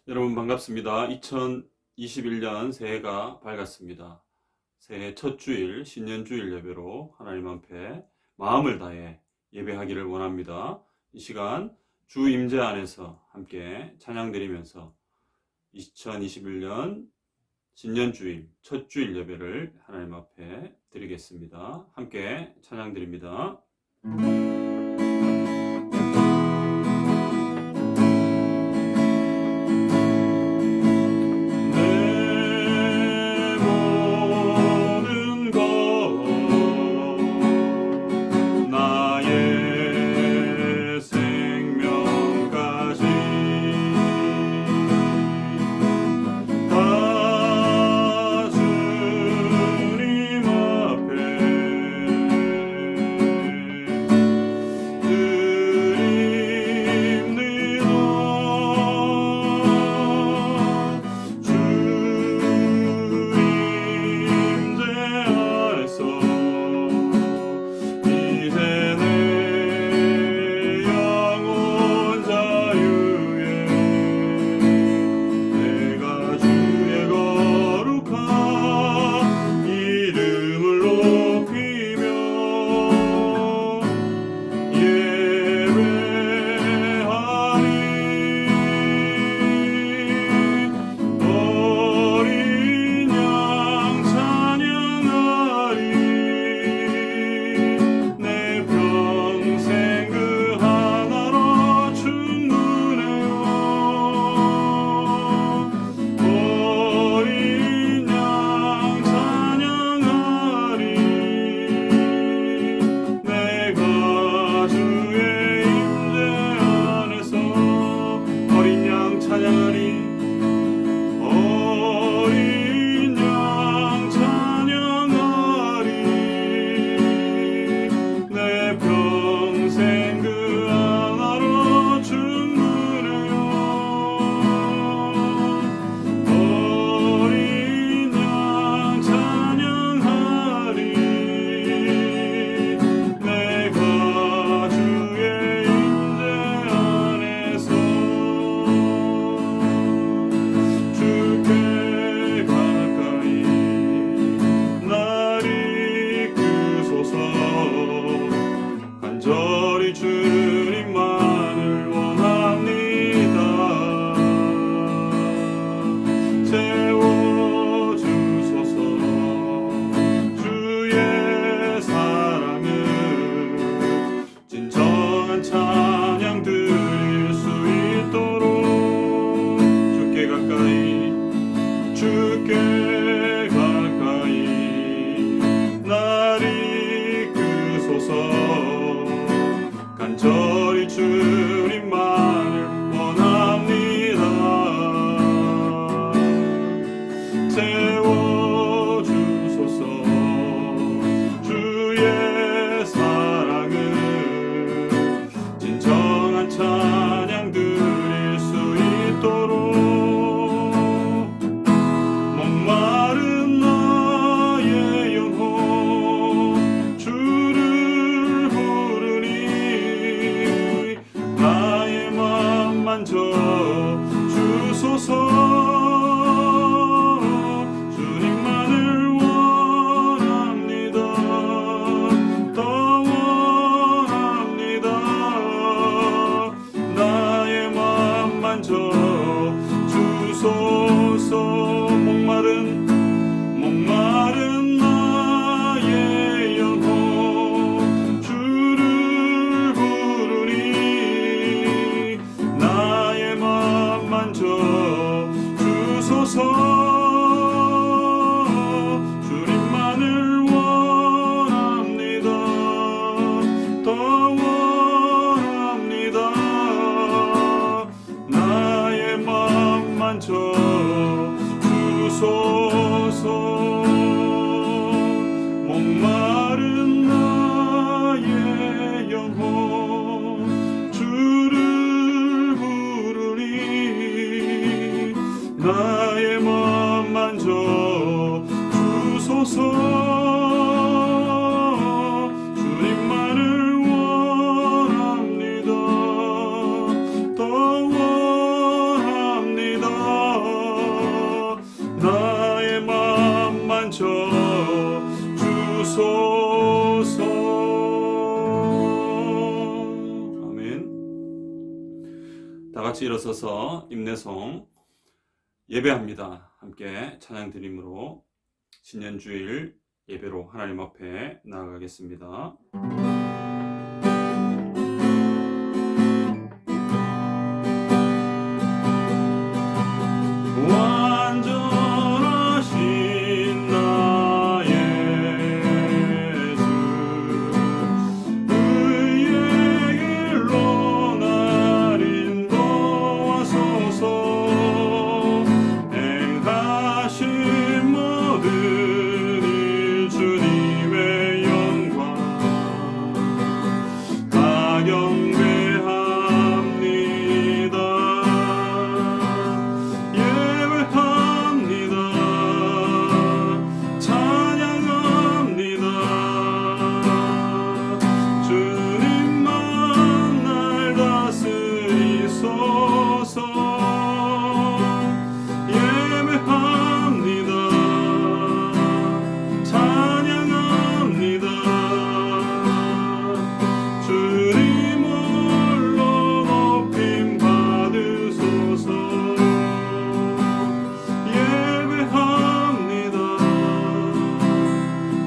여러분 반갑습니다. 2021년 새해가 밝았습니다. 새해 첫 주일 신년주일 예배로 하나님 앞에 마음을 다해 예배하기를 원합니다. 이 시간 주 임재 안에서 함께 찬양드리면서 2021년 신년주일 첫 주일 예배를 하나님 앞에 드리겠습니다. 함께 찬양드립니다. 간절히 주님만을 원합니다. 채워주소서. 주의 사랑을 진정한 찬양 드릴 수 있도록 목마른 나의 영혼 주를 부르니 나의 맘 만져 주소서. 주님만을 원합니다. 더 원합니다. 나의 맘 만져 주소서. 목마른 나의 영혼 주를 부르니 나의 맘 만져 주소서. 주님만을 원합니다. 더 원합니다. 나의 맘 만져 주소서. 목마른 나의 영혼 주를 부르니 나의 맘 만져 주소서. 주님만을 원합니다. 더 원합니다. 같이 일어서서 임내송 예배합니다. 함께 찬양 드림으로 신년주일 예배로 하나님 앞에 나아가겠습니다. 완전하신 나의 주 의의 길로 날 인도하소서 행하신 모든 일 주님의 영광 가경배합니다. 예배합니다. 찬양합니다. 주님만 날 다스리소서. 예배합니다. 찬양합니다. 주님 홀로 높임 받으소서. 예배합니다.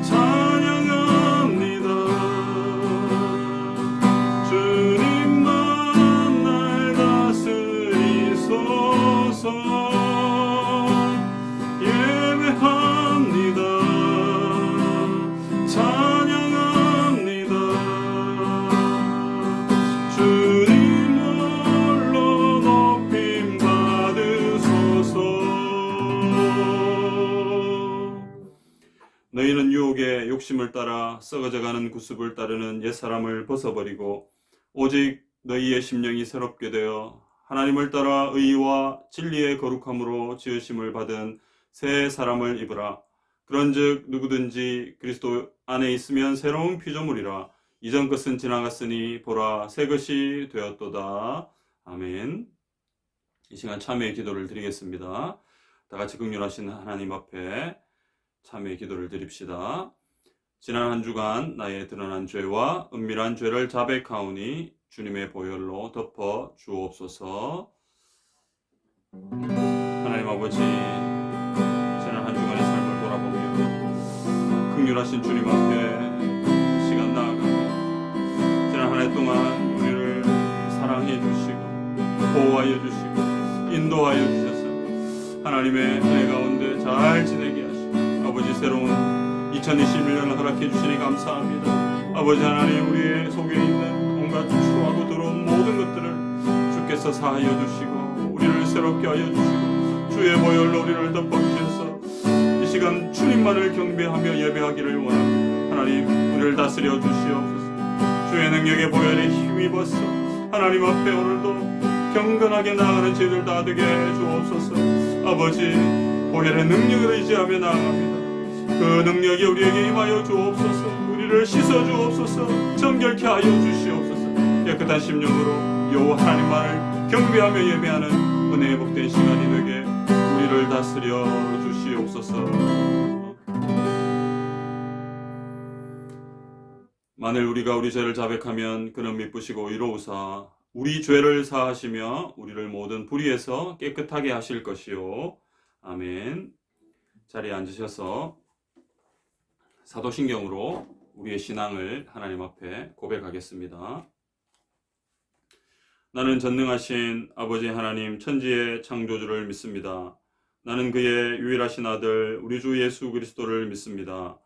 찬양합니다. 주님만 날 다스리소서. 예배합니다. 찬양합니다. 주님 홀로 높임 받으소서. 너희는 유혹의 욕심을 따라 썩어져가는 구습을 따르는 옛사람을 벗어버리고 오직 너희의 심령이 새롭게 되어 하나님을 따라 의와 진리의 거룩함으로 지으심을 받은 새 사람을 입으라. 그런즉 누구든지 그리스도 안에 있으면 새로운 피조물이라. 이전 것은 지나갔으니 보라 새 것이 되었도다. 아멘. 이 시간 참회의 기도를 드리겠습니다. 다 같이 긍휼하신 하나님 앞에 참회의 기도를 드립시다. 지난 한 주간 나의 드러난 죄와 은밀한 죄를 자백하오니 주님의 보혈로 덮어 주옵소서. 하나님 아버지, 지난 한 주간의 삶을 돌아보며 긍휼하신 주님 앞에 시간 나아갑니다. 지난 한 해 동안 우리를 사랑해 주시고 보호하여 주시고 인도하여 주셔서 하나님의 은혜 가운데 잘 지내게 하시고 아버지 새로운 2021년을 허락해 주시니 감사합니다. 아버지 하나님, 우리의 속에 있는 온갖 추하고 더러운 모든 것들을 주께서 사하여 주시고 우리를 새롭게 하여 주시고 주의 보혈로 우리를 덮어주셔서 이 시간 주님만을 경배하며 예배하기를 원합니다. 하나님, 우리를 다스려 주시옵소서. 주의 능력의 보혈에 힘입어서 하나님 앞에 오늘도 경건하게 나아가는 저희들 다 되게 주옵소서. 아버지, 보혈의 능력을 의지하며 나아갑니다. 그 능력이 우리에게 임하여 주옵소서. 우리를 씻어 주옵소서. 정결케 하여 주시옵소서. 깨끗한 심령으로 여호와 하나님만을 경배하며 예배하는 은혜의 복된 시간이 되게 우리를 다스려 주시옵소서. 만일 우리가 우리 죄를 자백하면 그는 미쁘시고 의로우사 우리 죄를 사하시며 우리를 모든 불의에서 깨끗하게 하실 것이요. 아멘. 자리에 앉으셔서 사도신경으로 우리의 신앙을 하나님 앞에 고백하겠습니다. 나는 전능하신 아버지 하나님 천지의 창조주를 믿습니다. 나는 그의 유일하신 아들 우리 주 예수 그리스도를 믿습니다.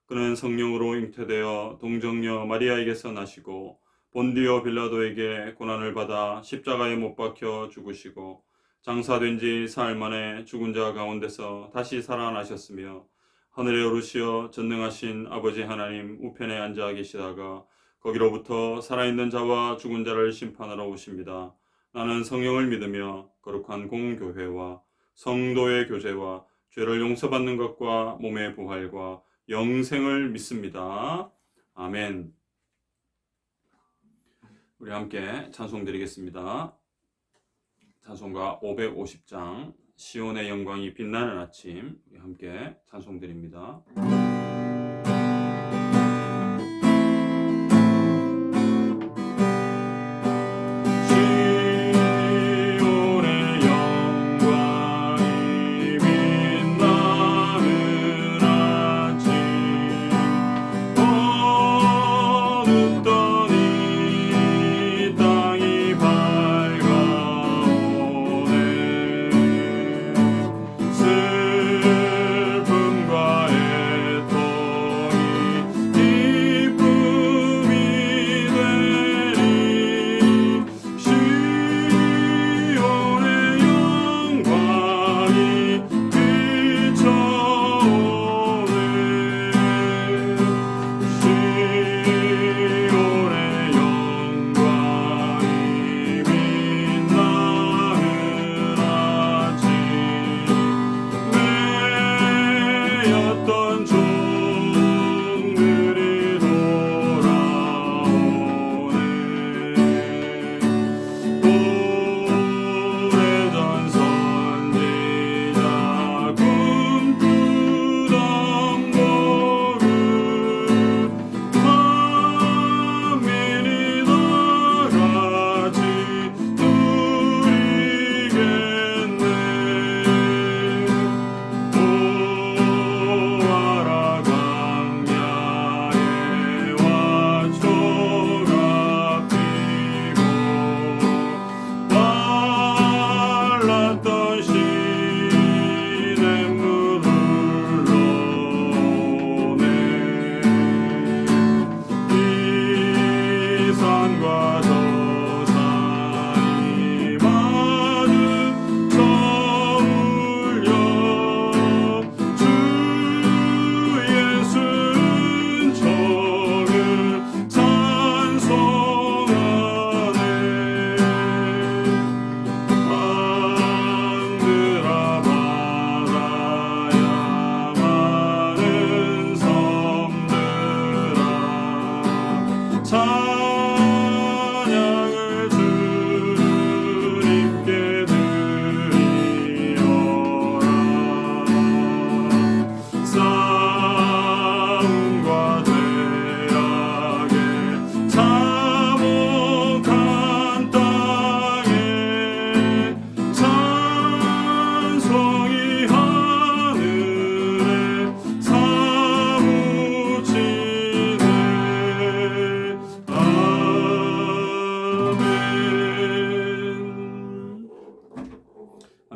그는 성령으로 잉태되어 동정녀 마리아에게서 나시고 본디오 빌라도에게 고난을 받아 십자가에 못 박혀 죽으시고 장사된 지 사흘 만에 죽은 자 가운데서 다시 살아나셨으며 하늘에 오르시어 전능하신 아버지 하나님 우편에 앉아 계시다가 거기로부터 살아있는 자와 죽은 자를 심판하러 오십니다. 나는 성령을 믿으며 거룩한 공교회와 성도의 교제와 죄를 용서받는 것과 몸의 부활과 영생을 믿습니다. 아멘. 우리 함께 찬송 드리겠습니다. 찬송가 550장 시온의 영광이 빛나는 아침, 우리 함께 찬송 드립니다. 시온의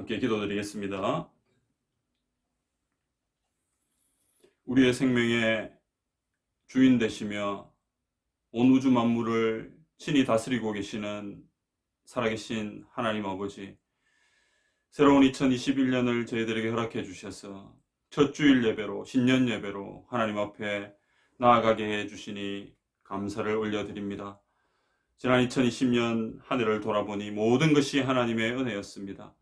함께 기도드리겠습니다. 우리의 생명의 주인 되시며 온 우주 만물을 친히 다스리고 계시는 살아계신 하나님 아버지, 새로운 2021년을 저희들에게 허락해 주셔서 첫 주일 예배로, 신년 예배로 하나님 앞에 나아가게 해 주시니 감사를 올려드립니다. 지난 2020년 한 해를 돌아보니 모든 것이 하나님의 은혜였습니다.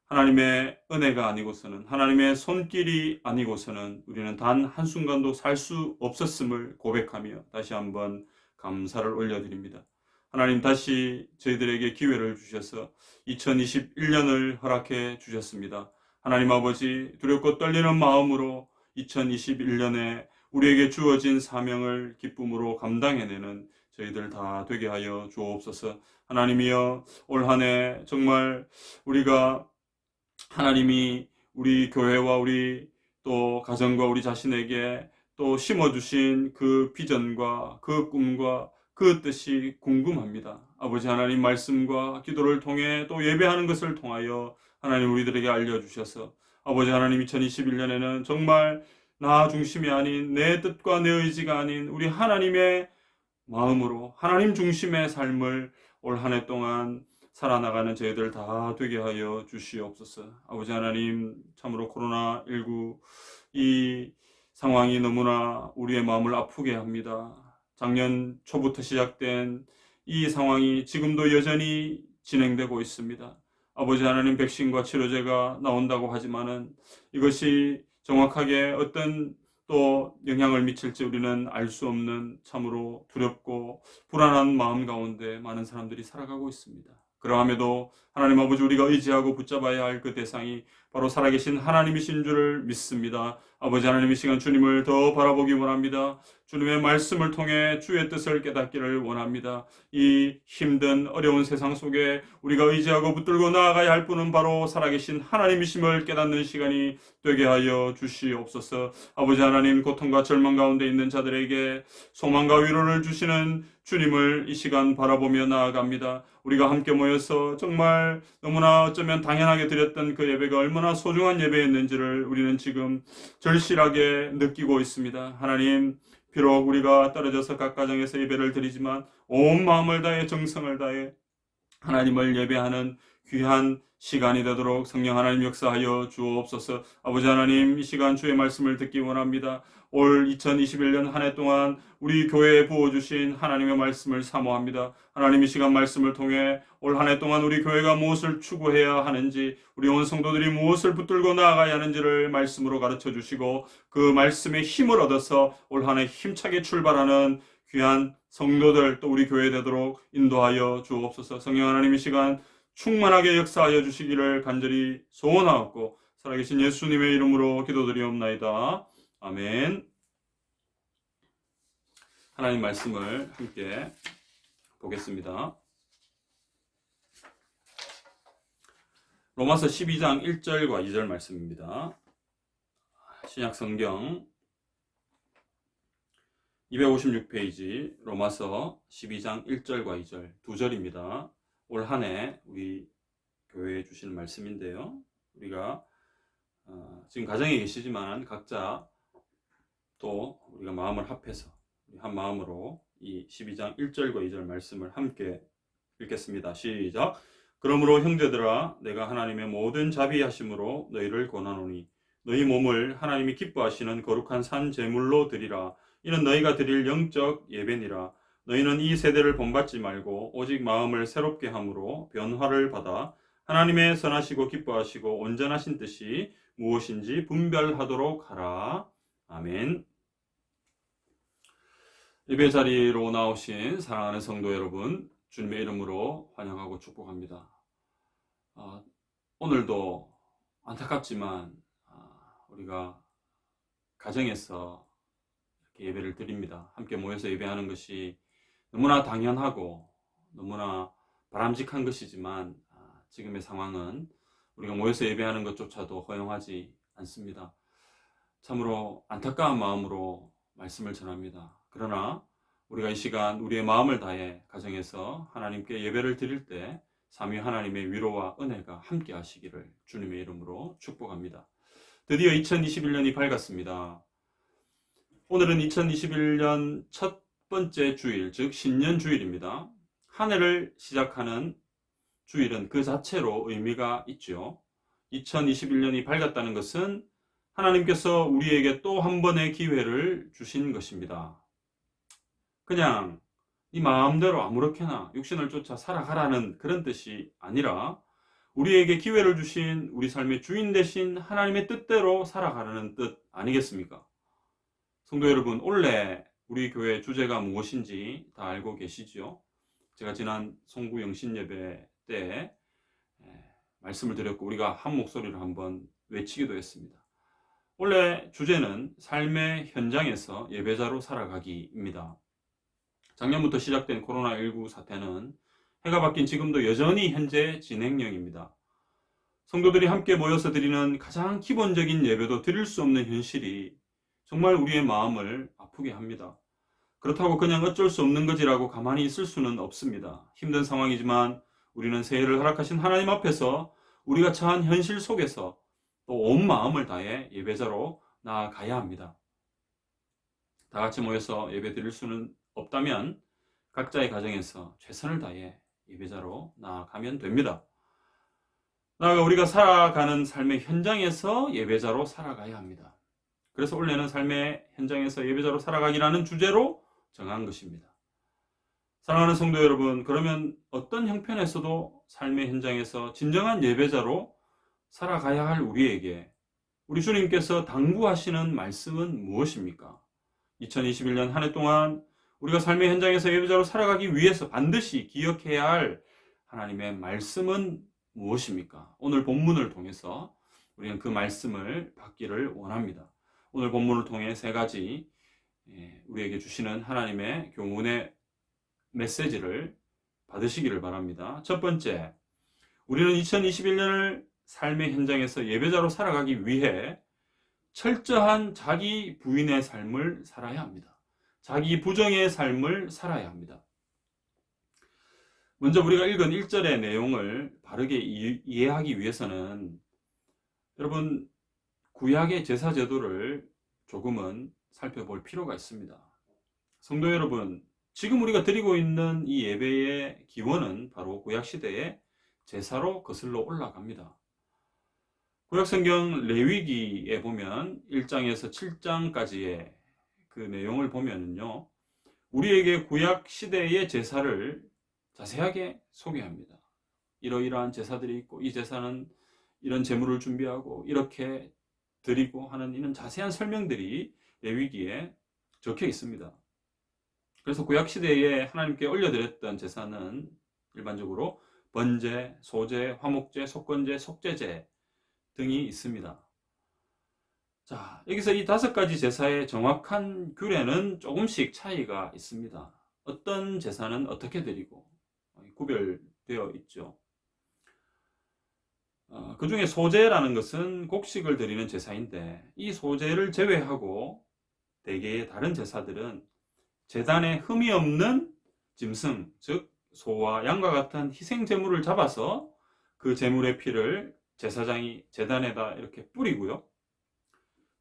하나님의 은혜가 아니고서는, 하나님의 손길이 아니고서는 우리는 단 한순간도 살 수 없었음을 고백하며 다시 한번 감사를 올려드립니다. 하나님, 다시 저희들에게 기회를 주셔서 2021년을 허락해 주셨습니다. 하나님 아버지, 두렵고 떨리는 마음으로 2021년에 우리에게 주어진 사명을 기쁨으로 감당해내는 저희들 다 되게 하여 주옵소서. 하나님이여, 올 한 해 정말 우리가 하나님이 우리 교회와 우리 또 가정과 우리 자신에게 또 심어주신 그 비전과 그 꿈과 그 뜻이 궁금합니다. 아버지 하나님, 말씀과 기도를 통해 또 예배하는 것을 통하여 하나님 우리들에게 알려주셔서 아버지 하나님, 2021년에는 정말 나 중심이 아닌, 내 뜻과 내 의지가 아닌 우리 하나님의 마음으로 하나님 중심의 삶을 올 한 해 동안 살아나가는 저희들 다 되게 하여 주시옵소서. 아버지 하나님, 참으로 코로나19 이 상황이 너무나 우리의 마음을 아프게 합니다. 작년 초부터 시작된 이 상황이 지금도 여전히 진행되고 있습니다. 아버지 하나님, 백신과 치료제가 나온다고 하지만은 이것이 정확하게 어떤 또 영향을 미칠지 우리는 알 수 없는 참으로 두렵고 불안한 마음 가운데 많은 사람들이 살아가고 있습니다. 그러함에도 하나님 아버지, 우리가 의지하고 붙잡아야 할 그 대상이 바로 살아계신 하나님이신 줄을 믿습니다. 아버지 하나님, 이 시간 주님을 더 바라보기 원합니다. 주님의 말씀을 통해 주의 뜻을 깨닫기를 원합니다. 이 힘든 어려운 세상 속에 우리가 의지하고 붙들고 나아가야 할 분은 바로 살아계신 하나님이심을 깨닫는 시간이 되게 하여 주시옵소서. 아버지 하나님, 고통과 절망 가운데 있는 자들에게 소망과 위로를 주시는 주님을 이 시간 바라보며 나아갑니다. 우리가 함께 모여서 정말 너무나 어쩌면 당연하게 드렸던 그 예배가 얼마나 소중한 예배였는지를 우리는 지금 절실하게 느끼고 있습니다. 하나님, 비록 우리가 떨어져서 각 가정에서 예배를 드리지만 온 마음을 다해 정성을 다해 하나님을 예배하는 귀한 시간이 되도록 성령 하나님 역사하여 주옵소서. 아버지 하나님, 이 시간 주의 말씀을 듣기 원합니다. 올 2021년 한 해 동안 우리 교회에 부어주신 하나님의 말씀을 사모합니다. 하나님, 이 시간 말씀을 통해 올 한 해 동안 우리 교회가 무엇을 추구해야 하는지, 우리 온 성도들이 무엇을 붙들고 나아가야 하는지를 말씀으로 가르쳐 주시고 그 말씀의 힘을 얻어서 올 한 해 힘차게 출발하는 귀한 성도들, 또 우리 교회 되도록 인도하여 주옵소서. 성령 하나님, 이 시간 충만하게 역사하여 주시기를 간절히 소원하옵고 살아계신 예수님의 이름으로 기도드리옵나이다. 아멘. 하나님 말씀을 함께 보겠습니다. 로마서 12장 1절과 2절 말씀입니다. 신약 성경 256페이지 로마서 12장 1절과 2절 두 절입니다. 올 한 해 우리 교회에 주시는 말씀인데요. 우리가 지금 가정에 계시지만 각자 또 우리가 마음을 합해서 한 마음으로 이 12장 1절과 2절 말씀을 함께 읽겠습니다. 시작. 그러므로 형제들아, 내가 하나님의 모든 자비하심으로 너희를 권하노니 너희 몸을 하나님이 기뻐하시는 거룩한 산 제물로 드리라. 이는 너희가 드릴 영적 예배니라. 너희는 이 세대를 본받지 말고 오직 마음을 새롭게 함으로 변화를 받아 하나님의 선하시고 기뻐하시고 온전하신 뜻이 무엇인지 분별하도록 하라. 아멘. 예배 자리로 나오신 사랑하는 성도 여러분, 주님의 이름으로 환영하고 축복합니다. 오늘도 안타깝지만 우리가 가정에서 이렇게 예배를 드립니다. 함께 모여서 예배하는 것이 너무나 당연하고 너무나 바람직한 것이지만 지금의 상황은 우리가 모여서 예배하는 것조차도 허용하지 않습니다. 참으로 안타까운 마음으로 말씀을 전합니다. 그러나 우리가 이 시간 우리의 마음을 다해 가정에서 하나님께 예배를 드릴 때 삼위 하나님의 위로와 은혜가 함께 하시기를 주님의 이름으로 축복합니다. 드디어 2021년이 밝았습니다. 오늘은 2021년 첫 번째 주일, 즉 신년 주일입니다. 한 해를 시작하는 주일은 그 자체로 의미가 있죠. 2021년이 밝았다는 것은 하나님께서 우리에게 또 한 번의 기회를 주신 것입니다. 그냥 네 마음대로 아무렇게나 육신을 쫓아 살아가라는 그런 뜻이 아니라 우리에게 기회를 주신 우리 삶의 주인 되신 하나님의 뜻대로 살아가라는 뜻 아니겠습니까? 성도 여러분, 원래 우리 교회 주제가 무엇인지 다 알고 계시죠? 제가 지난 송구 영신 예배 때 말씀을 드렸고 우리가 한 목소리로 한번 외치기도 했습니다. 원래 주제는 삶의 현장에서 예배자로 살아가기입니다. 작년부터 시작된 코로나19 사태는 해가 바뀐 지금도 여전히 현재 진행형입니다. 성도들이 함께 모여서 드리는 가장 기본적인 예배도 드릴 수 없는 현실이 정말 우리의 마음을 아프게 합니다. 그렇다고 그냥 어쩔 수 없는 거지라고 가만히 있을 수는 없습니다. 힘든 상황이지만 우리는 새해를 허락하신 하나님 앞에서 우리가 처한 현실 속에서 또 온 마음을 다해 예배자로 나아가야 합니다. 다 같이 모여서 예배 드릴 수는 없다면 각자의 가정에서 최선을 다해 예배자로 나아가면 됩니다. 나아가 우리가 살아가는 삶의 현장에서 예배자로 살아가야 합니다. 그래서 올해는 삶의 현장에서 예배자로 살아가기라는 주제로 정한 것입니다. 사랑하는 성도 여러분, 그러면 어떤 형편에서도 삶의 현장에서 진정한 예배자로 살아가야 할 우리에게 우리 주님께서 당부하시는 말씀은 무엇입니까? 2021년 한 해 동안 우리가 삶의 현장에서 예배자로 살아가기 위해서 반드시 기억해야 할 하나님의 말씀은 무엇입니까? 오늘 본문을 통해서 우리는 그 말씀을 받기를 원합니다. 오늘 본문을 통해 세 가지 우리에게 주시는 하나님의 교훈의 메시지를 받으시기를 바랍니다. 첫 번째, 우리는 2021년을 삶의 현장에서 예배자로 살아가기 위해 철저한 자기 부인의 삶을 살아야 합니다. 자기 부정의 삶을 살아야 합니다. 먼저 우리가 읽은 1절의 내용을 바르게 이해하기 위해서는 여러분 구약의 제사 제도를 조금은 살펴볼 필요가 있습니다. 성도 여러분, 지금 우리가 드리고 있는 이 예배의 기원은 바로 구약시대의 제사로 거슬러 올라갑니다. 구약성경 레위기에 보면 1장에서 7장까지의 그 내용을 보면요, 우리에게 구약시대의 제사를 자세하게 소개합니다. 이러이러한 제사들이 있고 이 제사는 이런 제물을 준비하고 이렇게 드리고 하는 이런 자세한 설명들이 레위기에 적혀 있습니다. 그래서 구약시대에 하나님께 올려드렸던 제사는 일반적으로 번제, 소제, 화목제, 속건제, 속죄제 등이 있습니다. 자, 여기서 이 5가지 제사의 정확한 규례는 조금씩 차이가 있습니다. 어떤 제사는 어떻게 드리고 구별되어 있죠. 그 중에 소제라는 것은 곡식을 드리는 제사인데 이 소제를 제외하고 대개의 다른 제사들은 제단에 흠이 없는 짐승, 즉 소와 양과 같은 희생 제물을 잡아서 그 제물의 피를 제사장이 제단에다 이렇게 뿌리고요.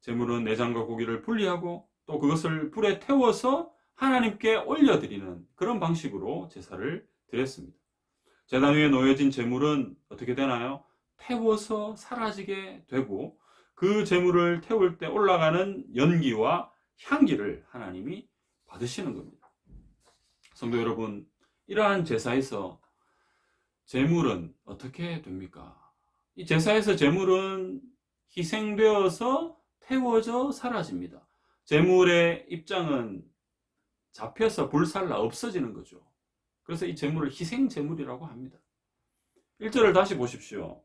제물은 내장과 고기를 분리하고 또 그것을 불에 태워서 하나님께 올려드리는 그런 방식으로 제사를 드렸습니다. 제단 위에 놓여진 제물은 어떻게 되나요? 태워서 사라지게 되고 그 제물을 태울 때 올라가는 연기와 향기를 하나님이 받으시는 겁니다. 성도 여러분, 이러한 제사에서 제물은 어떻게 됩니까? 이 제사에서 제물은 희생되어서 태워져 사라집니다. 제물의 입장은 잡혀서 불살라 없어지는 거죠. 그래서 이 제물을 희생 제물이라고 합니다. 1절을 다시 보십시오.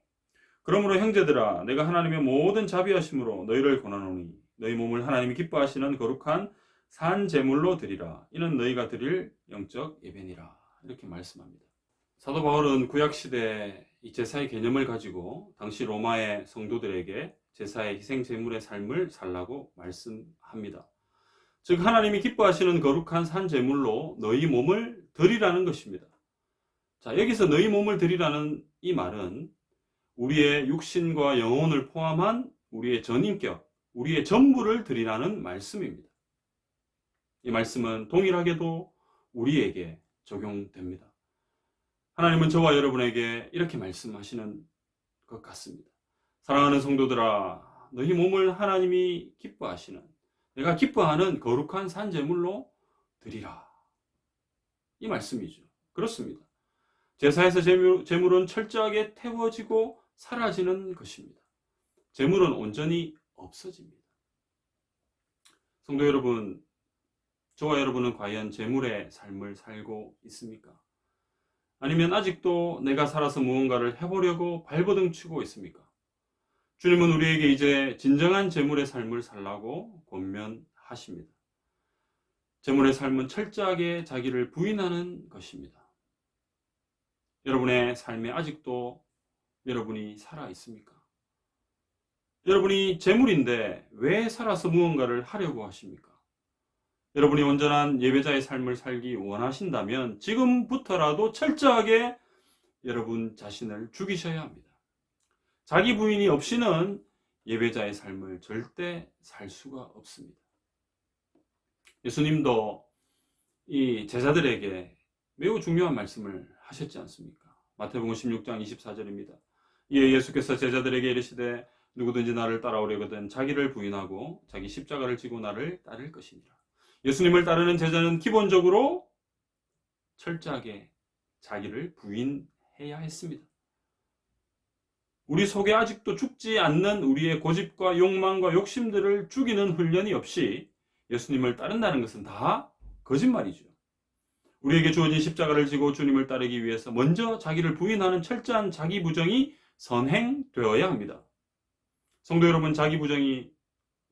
그러므로 형제들아, 내가 하나님의 모든 자비하심으로 너희를 권하노니 너희 몸을 하나님이 기뻐하시는 거룩한 산 제물로 드리라. 이는 너희가 드릴 영적 예배니라. 이렇게 말씀합니다. 사도 바울은 구약시대 이 제사의 개념을 가지고 당시 로마의 성도들에게 제사의 희생 제물의 삶을 살라고 말씀합니다. 즉 하나님이 기뻐하시는 거룩한 산 제물로 너희 몸을 드리라는 것입니다. 자, 여기서 너희 몸을 드리라는 이 말은 우리의 육신과 영혼을 포함한 우리의 전인격, 우리의 전부를 드리라는 말씀입니다. 이 말씀은 동일하게도 우리에게 적용됩니다. 하나님은 저와 여러분에게 이렇게 말씀하시는 것 같습니다. 사랑하는 성도들아, 너희 몸을 하나님이 기뻐하시는, 내가 기뻐하는 거룩한 산제물로 드리라. 이 말씀이죠. 그렇습니다. 제사에서 제물은 철저하게 태워지고 사라지는 것입니다. 제물은 온전히 없어집니다. 성도 여러분, 저와 여러분은 과연 제물의 삶을 살고 있습니까? 아니면 아직도 내가 살아서 무언가를 해보려고 발버둥 치고 있습니까? 주님은 우리에게 이제 진정한 제물의 삶을 살라고 권면하십니다. 제물의 삶은 철저하게 자기를 부인하는 것입니다. 여러분의 삶에 아직도 여러분이 살아 있습니까? 여러분이 제물인데 왜 살아서 무언가를 하려고 하십니까? 여러분이 온전한 예배자의 삶을 살기 원하신다면 지금부터라도 철저하게 여러분 자신을 죽이셔야 합니다. 자기 부인이 없이는 예배자의 삶을 절대 살 수가 없습니다. 예수님도 이 제자들에게 매우 중요한 말씀을 하셨지 않습니까? 마태복음 16장 24절입니다. 이에 예수께서 제자들에게 이르시되 누구든지 나를 따라오려거든 자기를 부인하고 자기 십자가를 지고 나를 따를 것이니라. 예수님을 따르는 제자는 기본적으로 철저하게 자기를 부인해야 했습니다. 우리 속에 아직도 죽지 않는 우리의 고집과 욕망과 욕심들을 죽이는 훈련이 없이 예수님을 따른다는 것은 다 거짓말이죠. 우리에게 주어진 십자가를 지고 주님을 따르기 위해서 먼저 자기를 부인하는 철저한 자기 부정이 선행되어야 합니다. 성도 여러분, 자기 부정이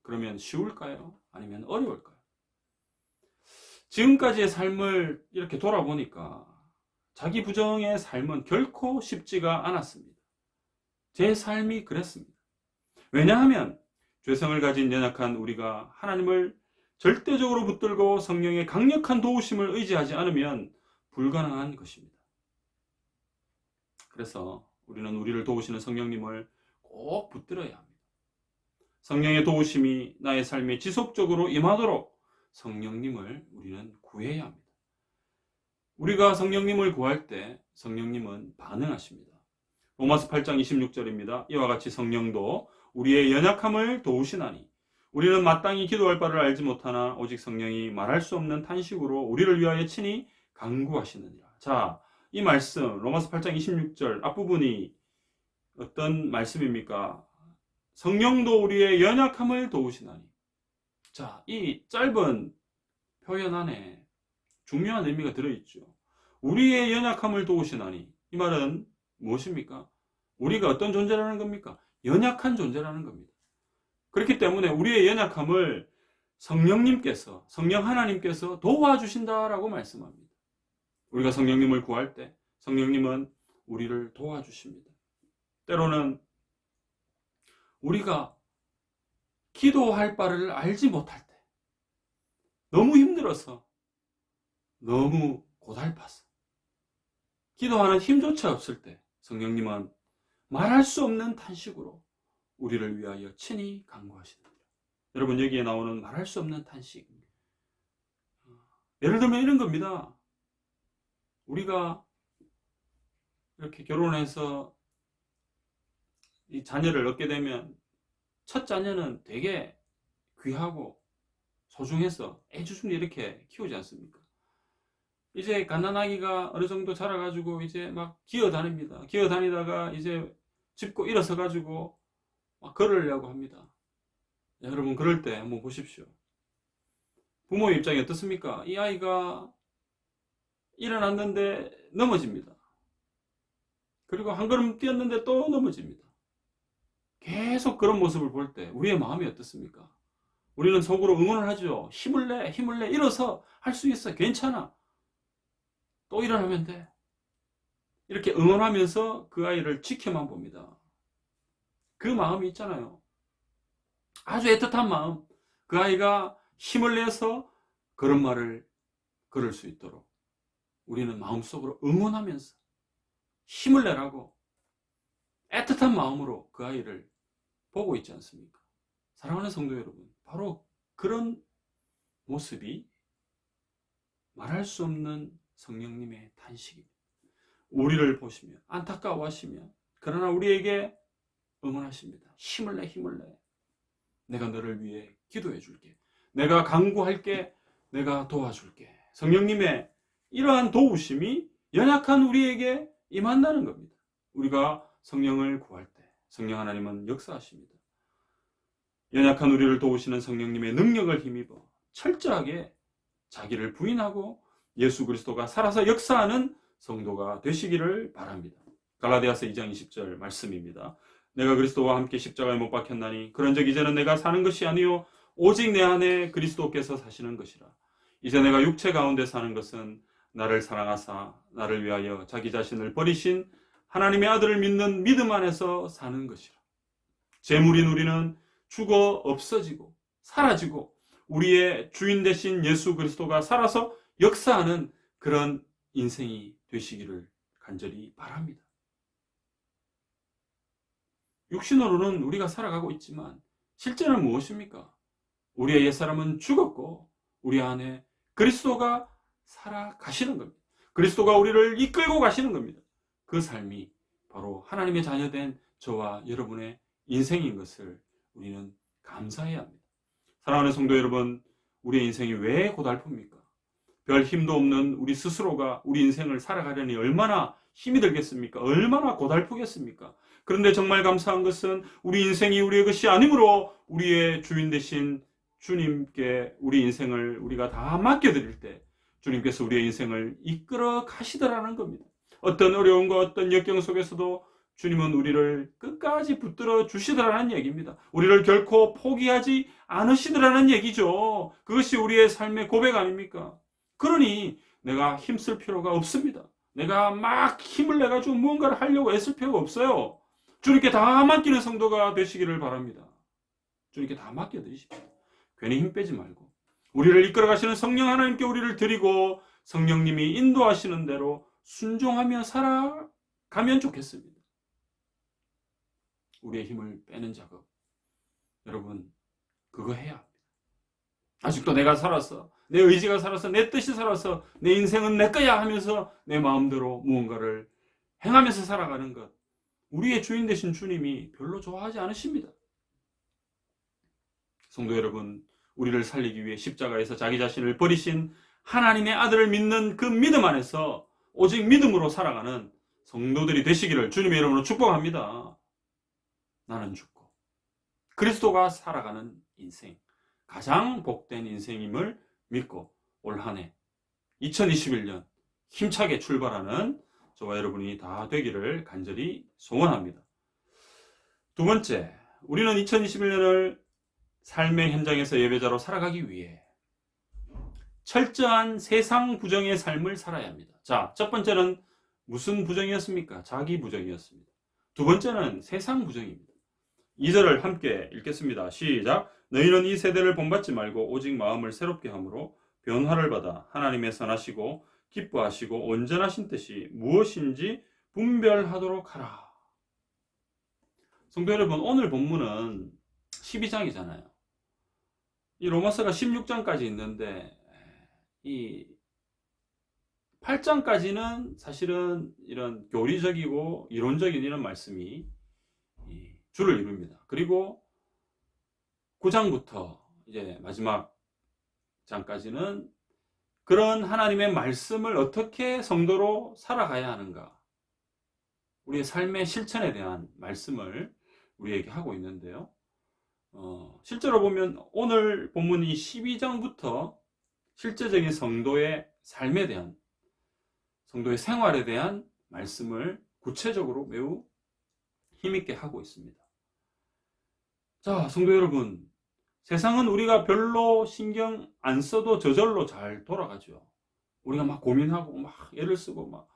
그러면 쉬울까요? 아니면 어려울까요? 지금까지의 삶을 이렇게 돌아보니까 자기 부정의 삶은 결코 쉽지가 않았습니다. 제 삶이 그랬습니다. 왜냐하면 죄성을 가진 연약한 우리가 하나님을 절대적으로 붙들고 성령의 강력한 도우심을 의지하지 않으면 불가능한 것입니다. 그래서 우리는 우리를 도우시는 성령님을 꼭 붙들어야 합니다. 성령의 도우심이 나의 삶에 지속적으로 임하도록 성령님을 우리는 구해야 합니다. 우리가 성령님을 구할 때 성령님은 반응하십니다. 로마서 8장 26절입니다. 이와 같이 성령도 우리의 연약함을 도우시나니 우리는 마땅히 기도할 바를 알지 못하나 오직 성령이 말할 수 없는 탄식으로 우리를 위하여 친히 간구하시느니라. 자, 이 말씀 로마서 8장 26절 앞부분이 어떤 말씀입니까? 성령도 우리의 연약함을 도우시나니. 자, 이 짧은 표현 안에 중요한 의미가 들어있죠. 우리의 연약함을 도우시나니. 이 말은 무엇입니까? 우리가 어떤 존재라는 겁니까? 연약한 존재라는 겁니다. 그렇기 때문에 우리의 연약함을 성령님께서, 성령 하나님께서 도와주신다라고 말씀합니다. 우리가 성령님을 구할 때 성령님은 우리를 도와주십니다. 때로는 우리가 기도할 바를 알지 못할 때, 너무 힘들어서, 너무 고달파서, 기도하는 힘조차 없을 때 성령님은 말할 수 없는 탄식으로 우리를 위하여 친히 간구하시느니라. 여러분, 여기에 나오는 말할 수 없는 탄식, 예를 들면 이런 겁니다. 우리가 이렇게 결혼해서 이 자녀를 얻게 되면 첫 자녀는 되게 귀하고 소중해서 애지중지 이렇게 키우지 않습니까? 이제 갓난아기가 어느 정도 자라가지고 이제 막 기어다닙니다. 기어다니다가 이제 짚고 일어서가지고 막 걸으려고 합니다. 야, 여러분, 그럴 때 한번 보십시오. 부모의 입장이 어떻습니까? 이 아이가 일어났는데 넘어집니다. 그리고 한 걸음 뛰었는데 또 넘어집니다. 계속 그런 모습을 볼 때 우리의 마음이 어떻습니까? 우리는 속으로 응원을 하죠. 힘을 내, 힘을 내, 일어서, 할 수 있어, 괜찮아, 또 일어나면 돼. 이렇게 응원하면서 그 아이를 지켜만 봅니다. 그 마음이 있잖아요. 아주 애틋한 마음. 그 아이가 힘을 내서 걸음마를 걸을 수 있도록 우리는 마음속으로 응원하면서 힘을 내라고 애틋한 마음으로 그 아이를 보고 있지 않습니까? 사랑하는 성도 여러분, 바로 그런 모습이 말할 수 없는 성령님의 탄식입니다. 우리를 보시며 안타까워하시며 그러나 우리에게 응원하십니다. 힘을 내, 힘을 내. 내가 너를 위해 기도해 줄게. 내가 간구할게. 내가 도와줄게. 성령님의 이러한 도우심이 연약한 우리에게 임한다는 겁니다. 우리가 성령을 구할 때 성령 하나님은 역사하십니다. 연약한 우리를 도우시는 성령님의 능력을 힘입어 철저하게 자기를 부인하고 예수 그리스도가 살아서 역사하는 성도가 되시기를 바랍니다. 갈라디아서 2장 20절 말씀입니다. 내가 그리스도와 함께 십자가에 못 박혔나니 그런즉 이제는 내가 사는 것이 아니요 오직 내 안에 그리스도께서 사시는 것이라. 이제 내가 육체 가운데 사는 것은 나를 사랑하사 나를 위하여 자기 자신을 버리신 하나님의 아들을 믿는 믿음 안에서 사는 것이라. 재물인 우리는 죽어 없어지고 사라지고 우리의 주인 되신 예수 그리스도가 살아서 역사하는 그런 인생이 되시기를 간절히 바랍니다. 육신으로는 우리가 살아가고 있지만 실제는 무엇입니까? 우리의 옛사람은 죽었고 우리 안에 그리스도가 살아가시는 겁니다. 그리스도가 우리를 이끌고 가시는 겁니다. 그 삶이 바로 하나님의 자녀된 저와 여러분의 인생인 것을 우리는 감사해야 합니다. 사랑하는 성도 여러분, 우리의 인생이 왜 고달픕니까? 별 힘도 없는 우리 스스로가 우리 인생을 살아가려니 얼마나 힘이 들겠습니까? 얼마나 고달프겠습니까? 그런데 정말 감사한 것은 우리 인생이 우리의 것이 아니므로 우리의 주인 되신 주님께 우리 인생을 우리가 다 맡겨드릴 때 주님께서 우리의 인생을 이끌어 가시더라는 겁니다. 어떤 어려움과 어떤 역경 속에서도 주님은 우리를 끝까지 붙들어 주시더라는 얘기입니다. 우리를 결코 포기하지 않으시더라는 얘기죠. 그것이 우리의 삶의 고백 아닙니까? 그러니 내가 힘쓸 필요가 없습니다. 내가 막 힘을 내가지고 무언가를 하려고 애쓸 필요가 없어요. 주님께 다 맡기는 성도가 되시기를 바랍니다. 주님께 다 맡겨드리십시오. 괜히 힘 빼지 말고 우리를 이끌어 가시는 성령 하나님께 우리를 드리고 성령님이 인도하시는 대로 순종하며 살아가면 좋겠습니다. 우리의 힘을 빼는 작업, 여러분 그거 해야 합니다. 아직도 내가 살아서 내 의지가 살아서 내 뜻이 살아서 내 인생은 내 거야 하면서 내 마음대로 무언가를 행하면서 살아가는 것, 우리의 주인 되신 주님이 별로 좋아하지 않으십니다. 성도 여러분, 우리를 살리기 위해 십자가에서 자기 자신을 버리신 하나님의 아들을 믿는 그 믿음 안에서 오직 믿음으로 살아가는 성도들이 되시기를 주님의 이름으로 축복합니다. 나는 죽고 그리스도가 살아가는 인생, 가장 복된 인생임을 믿고 올 한 해 2021년 힘차게 출발하는 저와 여러분이 다 되기를 간절히 소원합니다. 두 번째, 우리는 2021년을 삶의 현장에서 예배자로 살아가기 위해 철저한 세상 부정의 삶을 살아야 합니다. 자, 첫 번째는 무슨 부정이었습니까? 자기 부정이었습니다. 두 번째는 세상 부정입니다. 2절을 함께 읽겠습니다. 시작. 너희는 이 세대를 본받지 말고 오직 마음을 새롭게 함으로 변화를 받아 하나님의 선하시고 기뻐하시고 온전하신 뜻이 무엇인지 분별하도록 하라. 성도 여러분, 오늘 본문은 12장이잖아요. 이 로마서가 16장까지 있는데 이 8장까지는 사실은 이런 교리적이고 이론적인 이런 말씀이 주를 이룹니다. 그리고 9장부터 이제 마지막 장까지는 그런 하나님의 말씀을 어떻게 성도로 살아가야 하는가, 우리의 삶의 실천에 대한 말씀을 우리에게 하고 있는데요. 실제로 보면 오늘 본문 이 12장부터 실제적인 성도의 삶에 대한, 성도의 생활에 대한 말씀을 구체적으로 매우 힘있게 하고 있습니다. 자, 성도 여러분, 세상은 우리가 별로 신경 안 써도 저절로 잘 돌아가죠. 우리가 막 고민하고 막 애를 쓰고 막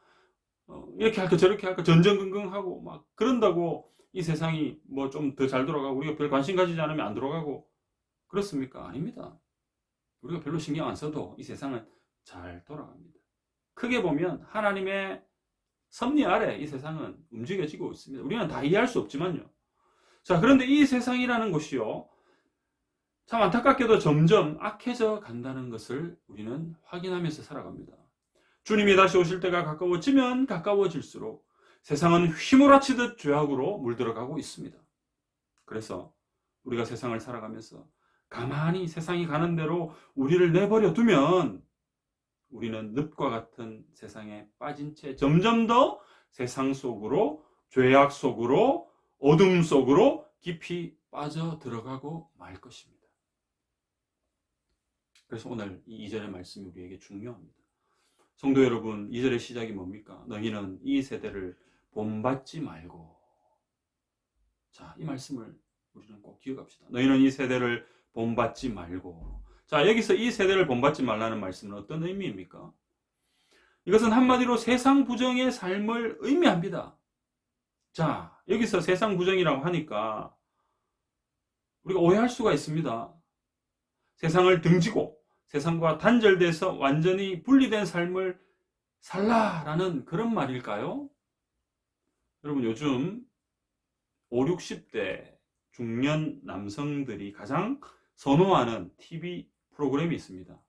이렇게 할까 저렇게 할까 전전긍긍하고 막 그런다고 이 세상이 뭐 좀 더 잘 돌아가고 우리가 별 관심 가지지 않으면 안 돌아가고 그렇습니까? 아닙니다. 우리가 별로 신경 안 써도 이 세상은 잘 돌아갑니다. 크게 보면 하나님의 섭리 아래 이 세상은 움직여지고 있습니다. 우리는 다 이해할 수 없지만요. 자, 그런데 이 세상이라는 것이요, 참 안타깝게도 점점 악해져 간다는 것을 우리는 확인하면서 살아갑니다. 주님이 다시 오실 때가 가까워지면 가까워질수록 세상은 휘몰아치듯 죄악으로 물들어가고 있습니다. 그래서 우리가 세상을 살아가면서 가만히 세상이 가는 대로 우리를 내버려 두면 우리는 늪과 같은 세상에 빠진 채 점점 더 세상 속으로, 죄악 속으로, 어둠 속으로 깊이 빠져 들어가고 말 것입니다. 그래서 오늘 이 2절의 말씀이 우리에게 중요합니다. 성도 여러분, 2절의 시작이 뭡니까? 너희는 이 세대를 본받지 말고. 자, 이 말씀을 우리는 꼭 기억합시다. 너희는 이 세대를 본받지 말고. 자, 여기서 이 세대를 본받지 말라는 말씀은 어떤 의미입니까? 이것은 한마디로 세상 부정의 삶을 의미합니다. 자, 여기서 세상 부정이라고 하니까 우리가 오해할 수가 있습니다. 세상을 등지고 세상과 단절돼서 완전히 분리된 삶을 살라라는 그런 말일까요? 여러분, 요즘 5, 60대 중년 남성들이 가장 선호하는 TV 프로그램이 있습니다.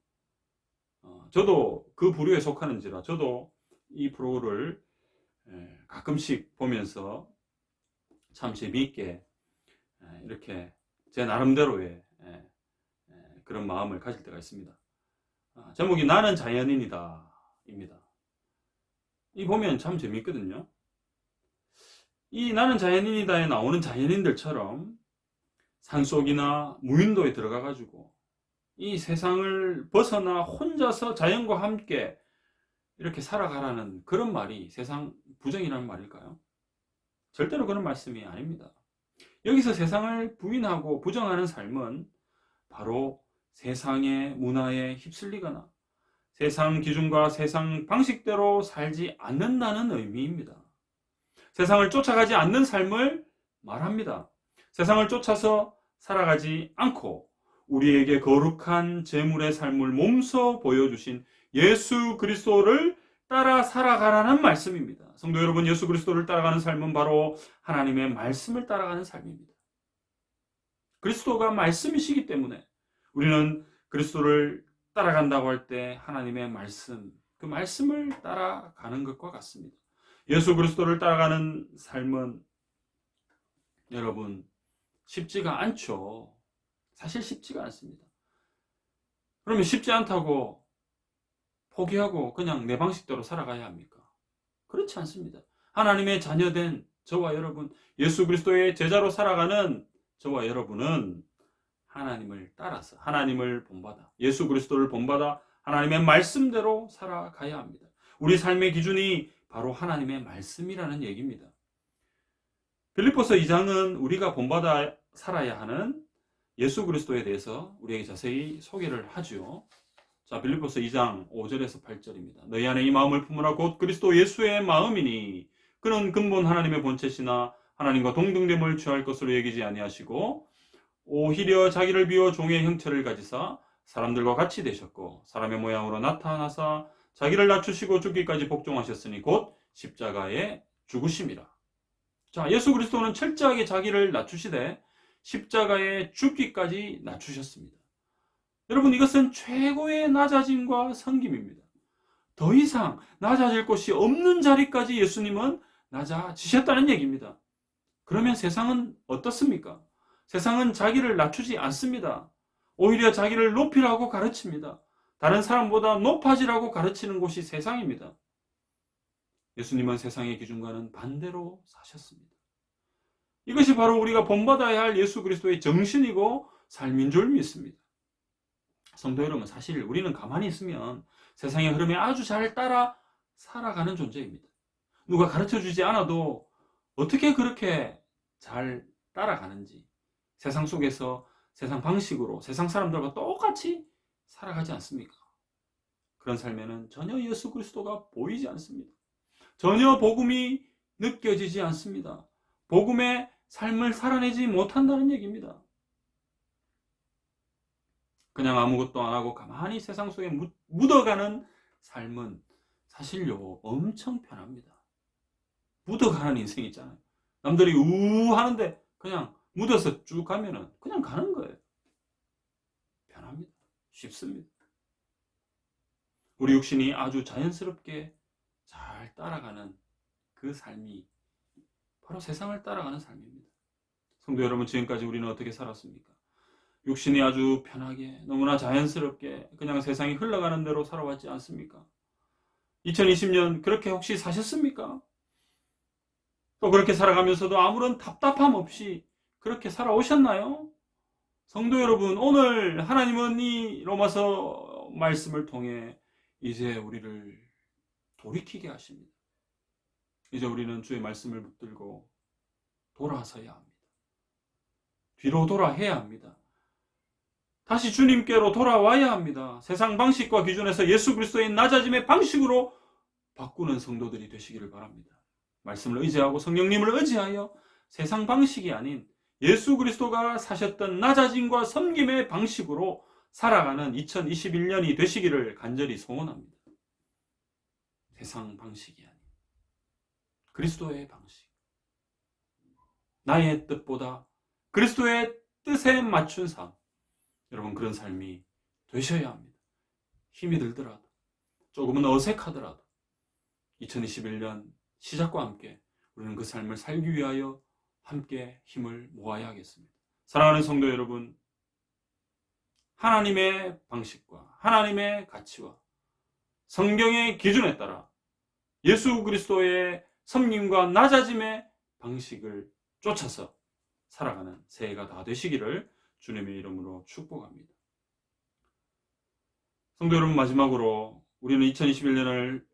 저도 그 부류에 속하는지라 저도 이 프로를 가끔씩 보면서 참 재미있게 이렇게 제 나름대로의 그런 마음을 가질 때가 있습니다. 제목이 나는 자연인이다 입니다. 이 보면 참 재미있거든요. 이 나는 자연인이다에 나오는 자연인들처럼 산속이나 무인도에 들어가 가지고 이 세상을 벗어나 혼자서 자연과 함께 이렇게 살아가라는 그런 말이 세상 부정이라는 말일까요? 절대로 그런 말씀이 아닙니다. 여기서 세상을 부인하고 부정하는 삶은 바로 세상의 문화에 휩쓸리거나 세상 기준과 세상 방식대로 살지 않는다는 의미입니다. 세상을 쫓아가지 않는 삶을 말합니다. 세상을 쫓아서 살아가지 않고 우리에게 거룩한 제물의 삶을 몸소 보여주신 예수 그리스도를 따라 살아가라는 말씀입니다. 성도 여러분, 예수 그리스도를 따라가는 삶은 바로 하나님의 말씀을 따라가는 삶입니다. 그리스도가 말씀이시기 때문에 우리는 그리스도를 따라간다고 할 때 하나님의 말씀, 그 말씀을 따라가는 것과 같습니다. 예수 그리스도를 따라가는 삶은 여러분 쉽지가 않죠. 사실 쉽지가 않습니다. 그러면 쉽지 않다고 포기하고 그냥 내 방식대로 살아가야 합니까? 그렇지 않습니다. 하나님의 자녀된 저와 여러분, 예수 그리스도의 제자로 살아가는 저와 여러분은 하나님을 따라서 하나님을 본받아 예수 그리스도를 본받아 하나님의 말씀대로 살아가야 합니다. 우리 삶의 기준이 바로 하나님의 말씀이라는 얘기입니다. 빌립보서 2장은 우리가 본받아 살아야 하는 예수 그리스도에 대해서 우리에게 자세히 소개를 하죠. 자, 빌립보서 2장 5절에서 8절입니다. 너희 안에 이 마음을 품으라 곧 그리스도 예수의 마음이니 그는 근본 하나님의 본체시나 하나님과 동등됨을 취할 것으로 여기지 아니하시고 오히려 자기를 비워 종의 형체를 가지사 사람들과 같이 되셨고 사람의 모양으로 나타나사 자기를 낮추시고 죽기까지 복종하셨으니 곧 십자가에 죽으심이라. 자, 예수 그리스도는 철저하게 자기를 낮추시되 십자가에 죽기까지 낮추셨습니다. 여러분, 이것은 최고의 낮아짐과 섬김입니다. 더 이상 낮아질 곳이 없는 자리까지 예수님은 낮아지셨다는 얘기입니다. 그러면 세상은 어떻습니까? 세상은 자기를 낮추지 않습니다. 오히려 자기를 높이라고 가르칩니다. 다른 사람보다 높아지라고 가르치는 곳이 세상입니다. 예수님은 세상의 기준과는 반대로 사셨습니다. 이것이 바로 우리가 본받아야 할 예수 그리스도의 정신이고 삶인 줄 믿습니다. 성도 여러분, 사실 우리는 가만히 있으면 세상의 흐름에 아주 잘 따라 살아가는 존재입니다. 누가 가르쳐주지 않아도 어떻게 그렇게 잘 따라가는지 세상 속에서 세상 방식으로 세상 사람들과 똑같이 살아가지 않습니까? 그런 삶에는 전혀 예수 그리스도가 보이지 않습니다. 전혀 복음이 느껴지지 않습니다. 복음의 삶을 살아내지 못한다는 얘기입니다. 그냥 아무것도 안 하고 가만히 세상 속에 묻어가는 삶은 사실요 엄청 편합니다. 묻어가는 인생이 있잖아요. 남들이 우 하는데 그냥 묻어서 쭉 가면은 그냥 가는 거예요. 편합니다. 쉽습니다. 우리 육신이 아주 자연스럽게 잘 따라가는 그 삶이 바로 세상을 따라가는 삶입니다. 성도 여러분, 지금까지 우리는 어떻게 살았습니까? 육신이 아주 편하게 너무나 자연스럽게 그냥 세상이 흘러가는 대로 살아왔지 않습니까? 2020년 그렇게 혹시 사셨습니까? 또 그렇게 살아가면서도 아무런 답답함 없이 그렇게 살아오셨나요? 성도 여러분, 오늘 하나님은 이 로마서 말씀을 통해 이제 우리를 돌이키게 하십니다. 이제 우리는 주의 말씀을 붙들고 돌아서야 합니다. 뒤로 돌아해야 합니다. 다시 주님께로 돌아와야 합니다. 세상 방식과 기준에서 예수 그리스도의 낮아짐의 방식으로 바꾸는 성도들이 되시기를 바랍니다. 말씀을 의지하고 성령님을 의지하여 세상 방식이 아닌 예수 그리스도가 사셨던 낮아짐과 섬김의 방식으로 살아가는 2021년이 되시기를 간절히 소원합니다. 세상 방식이 아닌 그리스도의 방식. 나의 뜻보다 그리스도의 뜻에 맞춘 삶. 여러분, 그런 삶이 되셔야 합니다. 힘이 들더라도, 조금은 어색하더라도 2021년 시작과 함께 우리는 그 삶을 살기 위하여 함께 힘을 모아야 하겠습니다. 사랑하는 성도 여러분, 하나님의 방식과 하나님의 가치와 성경의 기준에 따라 예수 그리스도의 섬김과 낮아짐의 방식을 쫓아서 살아가는 새해가 다 되시기를 주님의 이름으로 축복합니다. 성도 여러분, 마지막으로 우리는 2021년을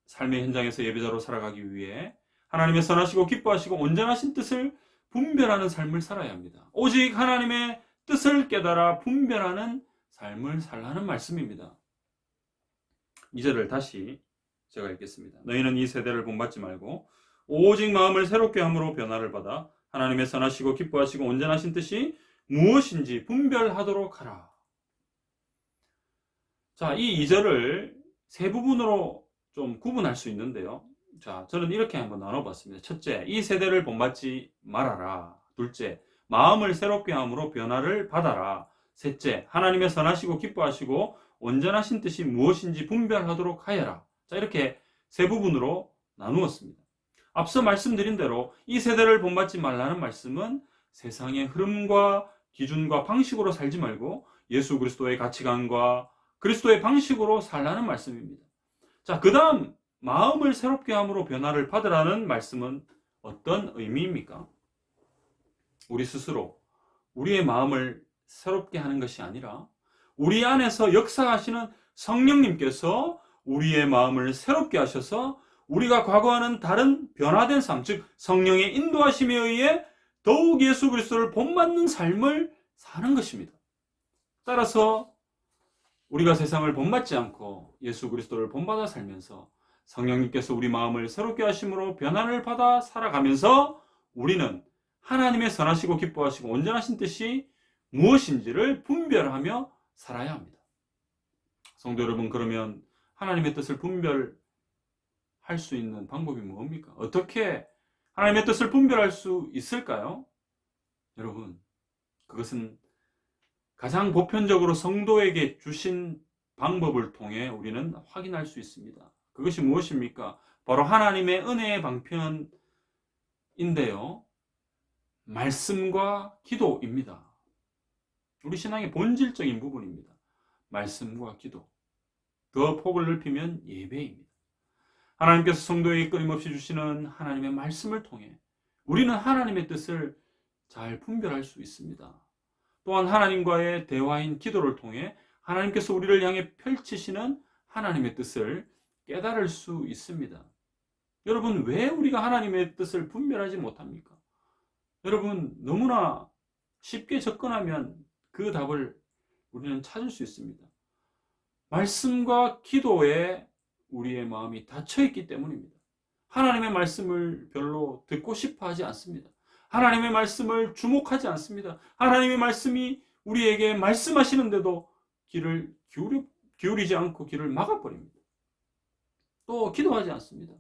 삶의 현장에서 예배자로 살아가기 위해 하나님의 선하시고 기뻐하시고 온전하신 뜻을 분별하는 삶을 살아야 합니다. 오직 하나님의 뜻을 깨달아 분별하는 삶을 살라는 말씀입니다. 2절을 다시 제가 읽겠습니다. 너희는 이 세대를 본받지 말고 오직 마음을 새롭게 함으로 변화를 받아 하나님의 선하시고 기뻐하시고 온전하신 뜻이 무엇인지 분별하도록 하라. 자, 이 2절을 세 부분으로 좀 구분할 수 있는데요. 자, 저는 이렇게 한번 나눠봤습니다. 첫째, 이 세대를 본받지 말아라. 둘째, 마음을 새롭게 함으로 변화를 받아라. 셋째, 하나님의 선하시고 기뻐하시고 온전하신 뜻이 무엇인지 분별하도록 하여라. 자, 이렇게 세 부분으로 나누었습니다. 앞서 말씀드린 대로 이 세대를 본받지 말라는 말씀은 세상의 흐름과 기준과 방식으로 살지 말고 예수 그리스도의 가치관과 그리스도의 방식으로 살라는 말씀입니다. 자, 그 다음 마음을 새롭게 함으로 변화를 받으라는 말씀은 어떤 의미입니까? 우리 스스로 우리의 마음을 새롭게 하는 것이 아니라 우리 안에서 역사하시는 성령님께서 우리의 마음을 새롭게 하셔서 우리가 과거와는 다른 변화된 삶, 즉 성령의 인도하심에 의해 더욱 예수 그리스도를 본받는 삶을 사는 것입니다. 따라서 우리가 세상을 본받지 않고 예수 그리스도를 본받아 살면서 성령님께서 우리 마음을 새롭게 하심으로 변화를 받아 살아가면서 우리는 하나님의 선하시고 기뻐하시고 온전하신 뜻이 무엇인지를 분별하며 살아야 합니다. 성도 여러분, 그러면 하나님의 뜻을 분별할 수 있는 방법이 뭡니까? 어떻게 하나님의 뜻을 분별할 수 있을까요? 여러분, 그것은 가장 보편적으로 성도에게 주신 방법을 통해 우리는 확인할 수 있습니다. 그것이 무엇입니까? 바로 하나님의 은혜의 방편인데요. 말씀과 기도입니다. 우리 신앙의 본질적인 부분입니다. 말씀과 기도. 더 폭을 넓히면 예배입니다. 하나님께서 성도에게 끊임없이 주시는 하나님의 말씀을 통해 우리는 하나님의 뜻을 잘 분별할 수 있습니다. 또한 하나님과의 대화인 기도를 통해 하나님께서 우리를 향해 펼치시는 하나님의 뜻을 깨달을 수 있습니다. 여러분, 왜 우리가 하나님의 뜻을 분별하지 못합니까? 여러분, 너무나 쉽게 접근하면 그 답을 우리는 찾을 수 있습니다. 말씀과 기도에 우리의 마음이 닫혀있기 때문입니다. 하나님의 말씀을 별로 듣고 싶어 하지 않습니다. 하나님의 말씀을 주목하지 않습니다. 하나님의 말씀이 우리에게 말씀하시는데도 귀를 기울이지 않고 귀를 막아버립니다. 또 기도하지 않습니다.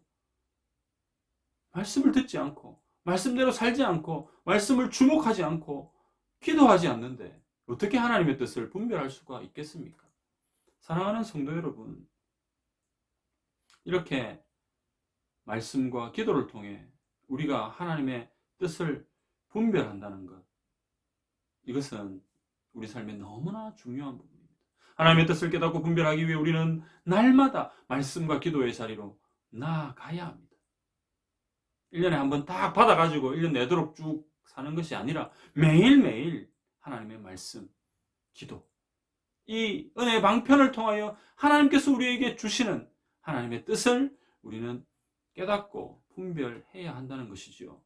말씀을 듣지 않고 말씀대로 살지 않고 말씀을 주목하지 않고 기도하지 않는데 어떻게 하나님의 뜻을 분별할 수가 있겠습니까? 사랑하는 성도 여러분, 이렇게 말씀과 기도를 통해 우리가 하나님의 뜻을 분별한다는 것, 이것은 우리 삶에 너무나 중요한 부분입니다. 하나님의 뜻을 깨닫고 분별하기 위해 우리는 날마다 말씀과 기도의 자리로 나아가야 합니다. 1년에 한 번 딱 받아가지고 1년 내도록 쭉 사는 것이 아니라 매일매일 하나님의 말씀, 기도, 이 은혜의 방편을 통하여 하나님께서 우리에게 주시는 하나님의 뜻을 우리는 깨닫고 분별해야 한다는 것이지요.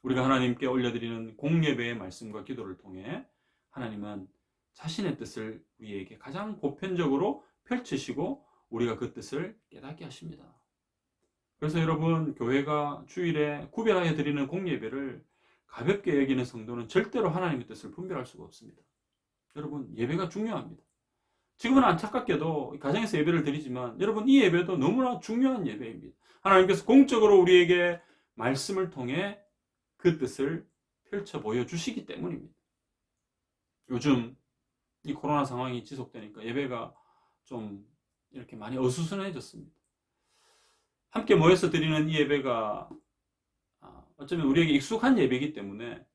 우리가 하나님께 올려드리는 공예배의 말씀과 기도를 통해 하나님은 자신의 뜻을 우리에게 가장 보편적으로 펼치시고 우리가 그 뜻을 깨닫게 하십니다. 그래서 여러분, 교회가 주일에 구별하여 드리는 공예배를 가볍게 여기는 성도는 절대로 하나님의 뜻을 분별할 수가 없습니다. 여러분, 예배가 중요합니다. 지금은 안타깝게도 가정에서 예배를 드리지만 여러분, 이 예배도 너무나 중요한 예배입니다. 하나님께서 공적으로 우리에게 말씀을 통해 그 뜻을 펼쳐 보여주시기 때문입니다. 요즘 이 코로나 상황이 지속되니까 예배가 좀 이렇게 많이 어수선해졌습니다. 함께 모여서 드리는 이 예배가 어쩌면 우리에게 익숙한 예배이기 때문에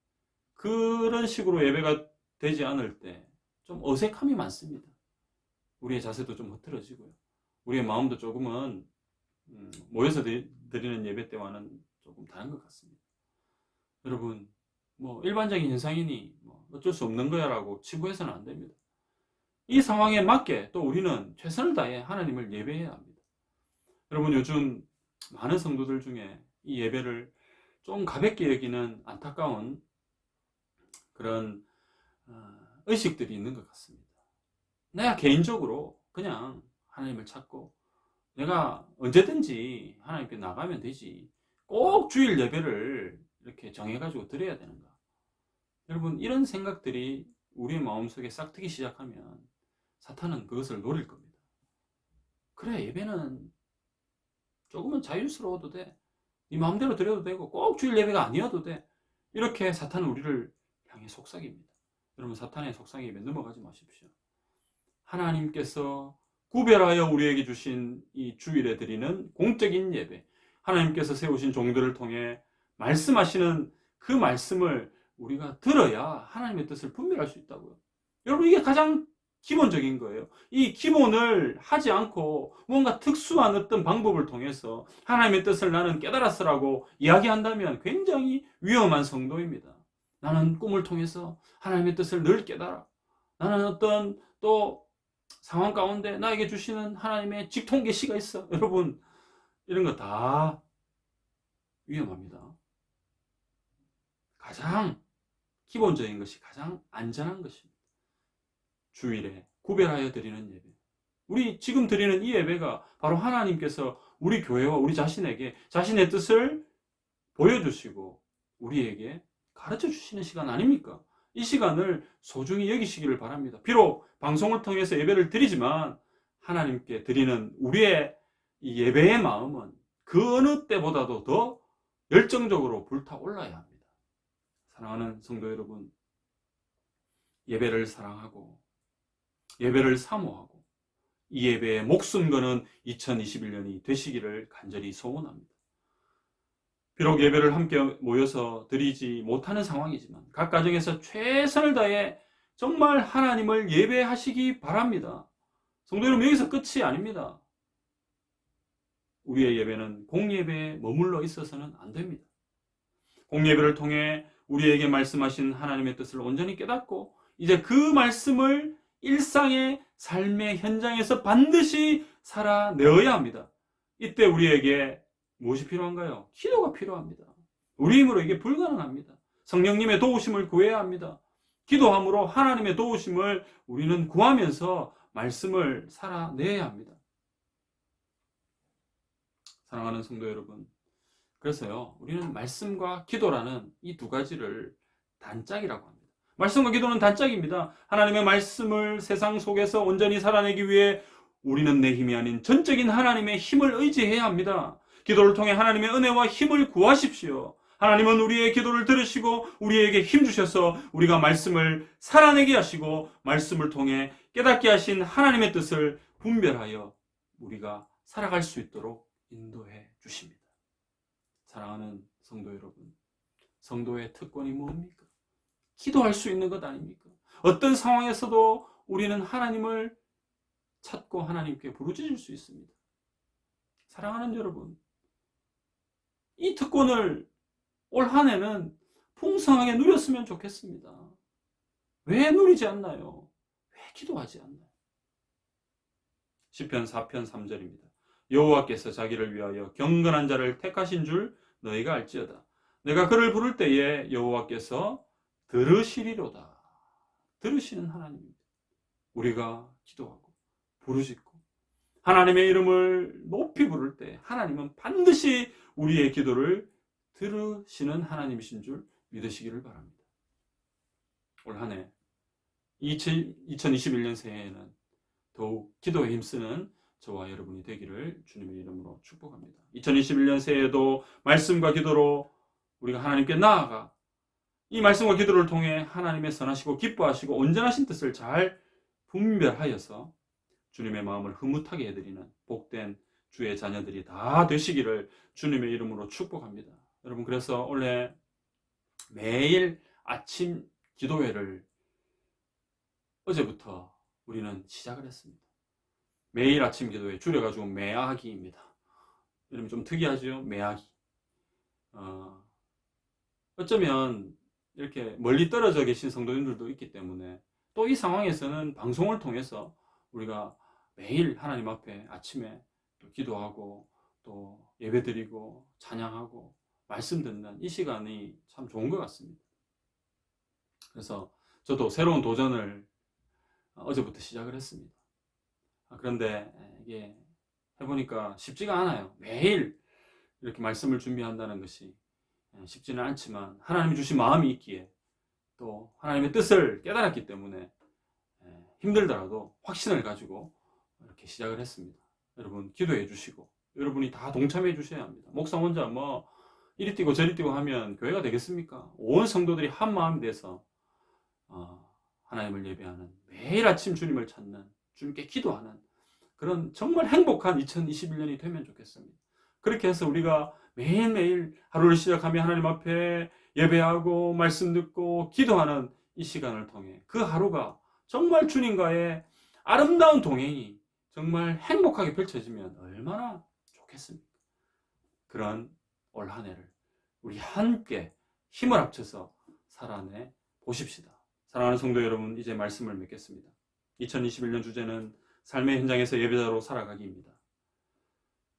그런 식으로 예배가 되지 않을 때 좀 어색함이 많습니다. 우리의 자세도 좀 흐트러지고요. 우리의 마음도 조금은 모여서 드리는 예배 때와는 조금 다른 것 같습니다. 여러분, 뭐 일반적인 현상이니 뭐 어쩔 수 없는 거야 라고 치부해서는 안 됩니다. 이 상황에 맞게 또 우리는 최선을 다해 하나님을 예배해야 합니다. 여러분, 요즘 많은 성도들 중에 이 예배를 좀 가볍게 여기는 안타까운 그런 의식들이 있는 것 같습니다. 내가 개인적으로 그냥 하나님을 찾고 내가 언제든지 하나님께 나가면 되지, 꼭 주일 예배를 이렇게 정해가지고 드려야 되는가? 여러분, 이런 생각들이 우리의 마음속에 싹트기 시작하면 사탄은 그것을 노릴 겁니다. 그래, 예배는 조금은 자유스러워도 돼. 네 마음대로 드려도 되고 꼭 주일 예배가 아니어도 돼. 이렇게 사탄은 우리를 향해 속삭입니다. 여러분, 사탄의 속삭임에 넘어가지 마십시오. 하나님께서 구별하여 우리에게 주신 이 주일에 드리는 공적인 예배, 하나님께서 세우신 종들을 통해 말씀하시는 그 말씀을 우리가 들어야 하나님의 뜻을 분별할 수 있다고요. 여러분, 이게 가장 기본적인 거예요. 이 기본을 하지 않고 뭔가 특수한 어떤 방법을 통해서 하나님의 뜻을 나는 깨달았으라고 이야기한다면 굉장히 위험한 성도입니다. 나는 꿈을 통해서 하나님의 뜻을 늘 깨달아. 나는 어떤 또 상황 가운데 나에게 주시는 하나님의 직통 계시가 있어. 여러분, 이런 거 다 위험합니다. 가장 기본적인 것이 가장 안전한 것입니다. 주일에 구별하여 드리는 예배. 우리 지금 드리는 이 예배가 바로 하나님께서 우리 교회와 우리 자신에게 자신의 뜻을 보여주시고 우리에게 가르쳐 주시는 시간 아닙니까? 이 시간을 소중히 여기시기를 바랍니다. 비록 방송을 통해서 예배를 드리지만 하나님께 드리는 우리의 이 예배의 마음은 그 어느 때보다도 더 열정적으로 불타올라야 합니다. 사랑하는 성도 여러분, 예배를 사랑하고 예배를 사모하고 이 예배에 목숨 거는 2021년이 되시기를 간절히 소원합니다. 비록 예배를 함께 모여서 드리지 못하는 상황이지만 각 가정에서 최선을 다해 정말 하나님을 예배하시기 바랍니다. 성도 여러분, 여기서 끝이 아닙니다. 우리의 예배는 공예배에 머물러 있어서는 안 됩니다. 공예배를 통해 우리에게 말씀하신 하나님의 뜻을 온전히 깨닫고 이제 그 말씀을 일상의 삶의 현장에서 반드시 살아내어야 합니다. 이때 우리에게 무엇이 필요한가요? 기도가 필요합니다. 우리 힘으로 이게 불가능합니다. 성령님의 도우심을 구해야 합니다. 기도함으로 하나님의 도우심을 우리는 구하면서 말씀을 살아내야 합니다. 사랑하는 성도 여러분, 그래서요, 우리는 말씀과 기도라는 이 두 가지를 단짝이라고 합니다. 말씀과 기도는 단짝입니다. 하나님의 말씀을 세상 속에서 온전히 살아내기 위해 우리는 내 힘이 아닌 전적인 하나님의 힘을 의지해야 합니다. 기도를 통해 하나님의 은혜와 힘을 구하십시오. 하나님은 우리의 기도를 들으시고 우리에게 힘 주셔서 우리가 말씀을 살아내게 하시고 말씀을 통해 깨닫게 하신 하나님의 뜻을 분별하여 우리가 살아갈 수 있도록 인도해 주십니다. 사랑하는 성도 여러분, 성도의 특권이 뭡니까? 기도할 수 있는 것 아닙니까? 어떤 상황에서도 우리는 하나님을 찾고 하나님께 부르짖을 수 있습니다. 사랑하는 여러분, 이 특권을 올 한 해는 풍성하게 누렸으면 좋겠습니다. 왜 누리지 않나요? 왜 기도하지 않나요? 시편 4편 3절입니다. 여호와께서 자기를 위하여 경건한 자를 택하신 줄 너희가 알지어다. 내가 그를 부를 때에 여호와께서 들으시리로다. 들으시는 하나님입니다. 우리가 기도하고 부르짖고 하나님의 이름을 높이 부를 때 하나님은 반드시 우리의 기도를 들으시는 하나님이신 줄 믿으시기를 바랍니다. 올 한 해 2021년 새해에는 더욱 기도에 힘쓰는 저와 여러분이 되기를 주님의 이름으로 축복합니다. 2021년 새해에도 말씀과 기도로 우리가 하나님께 나아가 이 말씀과 기도를 통해 하나님의 선하시고 기뻐하시고 온전하신 뜻을 잘 분별하여서 주님의 마음을 흐뭇하게 해드리는 복된 주의 자녀들이 다 되시기를 주님의 이름으로 축복합니다. 여러분, 그래서 원래 매일 아침 기도회를 어제부터 우리는 시작을 했습니다. 매일 아침 기도회, 줄여가지고 매아기입니다. 여러분 좀 특이하죠? 매아기. 어쩌면 이렇게 멀리 떨어져 계신 성도님들도 있기 때문에 또 이 상황에서는 방송을 통해서 우리가 매일 하나님 앞에 아침에 또 기도하고 또 예배드리고 찬양하고 말씀 듣는 이 시간이 참 좋은 것 같습니다. 그래서 저도 새로운 도전을 어제부터 시작을 했습니다. 그런데 이게 해보니까 쉽지가 않아요. 매일 이렇게 말씀을 준비한다는 것이 쉽지는 않지만 하나님이 주신 마음이 있기에 또 하나님의 뜻을 깨달았기 때문에 힘들더라도 확신을 가지고 이렇게 시작을 했습니다. 여러분 기도해 주시고 여러분이 다 동참해 주셔야 합니다. 목사 혼자 뭐 이리 뛰고 저리 뛰고 하면 교회가 되겠습니까? 온 성도들이 한 마음이 돼서 하나님을 예배하는, 매일 아침 주님을 찾는, 주님께 기도하는 그런 정말 행복한 2021년이 되면 좋겠습니다. 그렇게 해서 우리가 매일매일 하루를 시작하며 하나님 앞에 예배하고 말씀 듣고 기도하는 이 시간을 통해 그 하루가 정말 주님과의 아름다운 동행이 정말 행복하게 펼쳐지면 얼마나 좋겠습니까? 그런 올 한 해를 우리 함께 힘을 합쳐서 살아내 보십시다. 사랑하는 성도 여러분, 이제 말씀을 맺겠습니다. 2021년 주제는 삶의 현장에서 예배자로 살아가기입니다.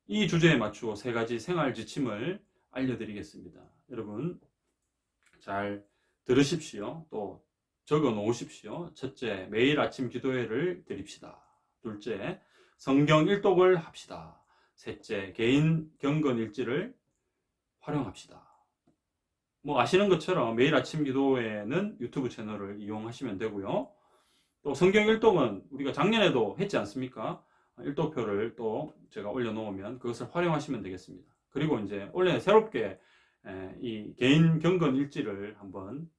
이 주제에 맞추어 3가지 생활 지침을 알려드리겠습니다. 여러분 잘 들으십시오. 또 적어 놓으십시오. 첫째, 매일 아침 기도회를 드립시다. 둘째, 성경 일독을 합시다. 셋째, 개인 경건 일지를 활용합시다. 뭐 아시는 것처럼 매일 아침 기도회는 유튜브 채널을 이용하시면 되고요. 또 성경 일독은 우리가 작년에도 했지 않습니까? 일독표를 또 제가 올려놓으면 그것을 활용하시면 되겠습니다. 그리고 이제 올해 새롭게 이 개인 경건 일지를 한번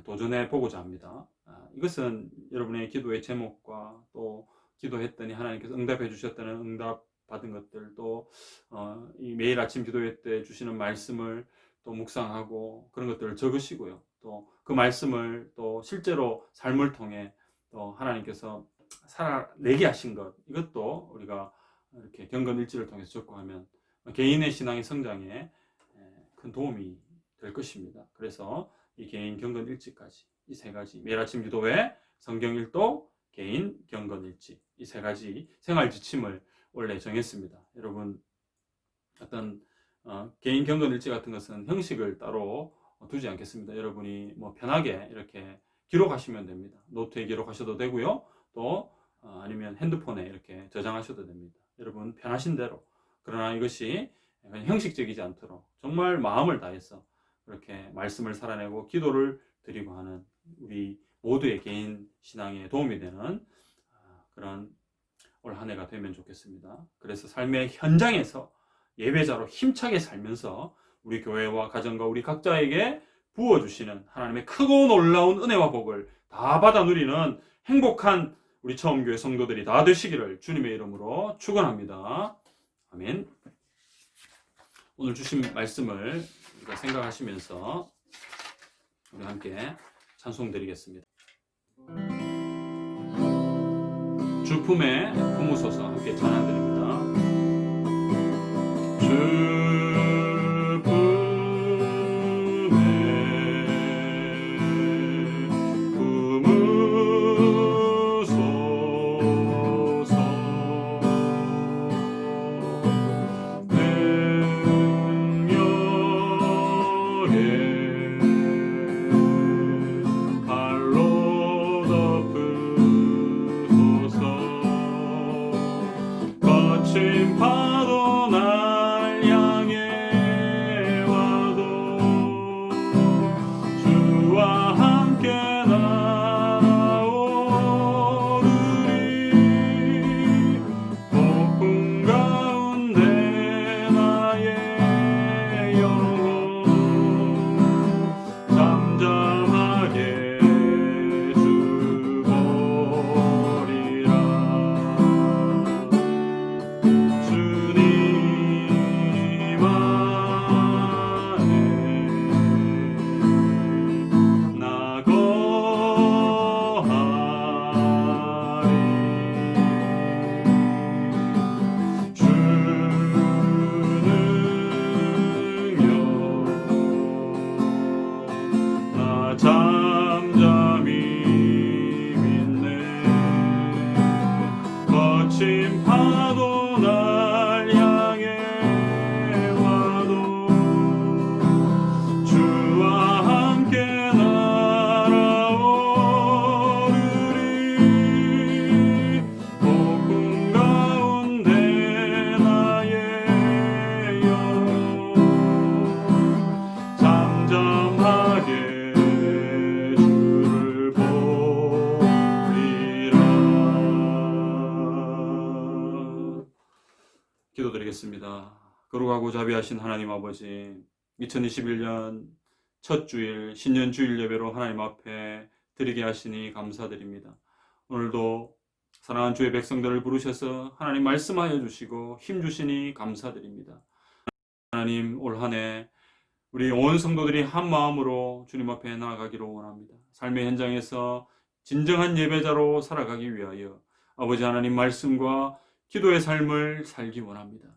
도전해 보고자 합니다. 이것은 여러분의 기도의 제목과 또 기도했더니 하나님께서 응답해 주셨다는 응답 받은 것들, 또 이 매일 아침 기도회 때 주시는 말씀을 또 묵상하고 그런 것들을 적으시고요. 또 그 말씀을 또 실제로 삶을 통해 또 하나님께서 살아내게 하신 것, 이것도 우리가 이렇게 경건 일지를 통해서 적고 하면 개인의 신앙의 성장에 큰 도움이 될 것입니다. 그래서 이 개인 경건 일지까지 이 3가지, 매일 아침 기도회, 성경 일독, 개인 경건 일지, 이 3가지 생활 지침을 원래 정했습니다. 여러분 어떤 개인 경건 일지 같은 것은 형식을 따로 두지 않겠습니다. 여러분이 뭐 편하게 이렇게 기록하시면 됩니다. 노트에 기록하셔도 되고요. 또 아니면 핸드폰에 이렇게 저장하셔도 됩니다. 여러분 편하신 대로. 그러나 이것이 형식적이지 않도록 정말 마음을 다해서 그렇게 말씀을 살아내고 기도를 드리고 하는 우리 모두의 개인 신앙에 도움이 되는 그런 올 한 해가 되면 좋겠습니다. 그래서 삶의 현장에서 예배자로 힘차게 살면서 우리 교회와 가정과 우리 각자에게 부어주시는 하나님의 크고 놀라운 은혜와 복을 다 받아 누리는 행복한 우리 처음교회 성도들이 다 되시기를 주님의 이름으로 축원합니다. 아멘. 오늘 주신 말씀을 우리가 생각하시면서 우리 함께 찬송드리겠습니다. 주품에 품으소서 함께 찬양드립니다. 거친 파도 날 향해 와도 주와 함께 날아오르리. 폭풍 가운데 나의 영혼 잠잠하게 주보리라. 주님 안에 나 거하리. 주는요 나 잠잠히 믿네. 거친 파도 날 향해 와도 주와 함께 날아오르리. 폭풍 가운데 나의 영혼 잠잠하게 주를 보리라. 기도드리겠습니다. 거룩하고 자비하신 하나님 아버지, 2021년 첫 주일 신년 주일 예배로 하나님 앞에 드리게 하시니 감사드립니다. 오늘도 사랑하는 주의 백성들을 부르셔서 하나님 말씀하여 주시고 힘 주시니 감사드립니다. 하나님, 올 한 해 우리 온 성도들이 한 마음으로 주님 앞에 나아가기를 원합니다. 삶의 현장에서 진정한 예배자로 살아가기 위하여 아버지 하나님 말씀과 기도의 삶을 살기 원합니다.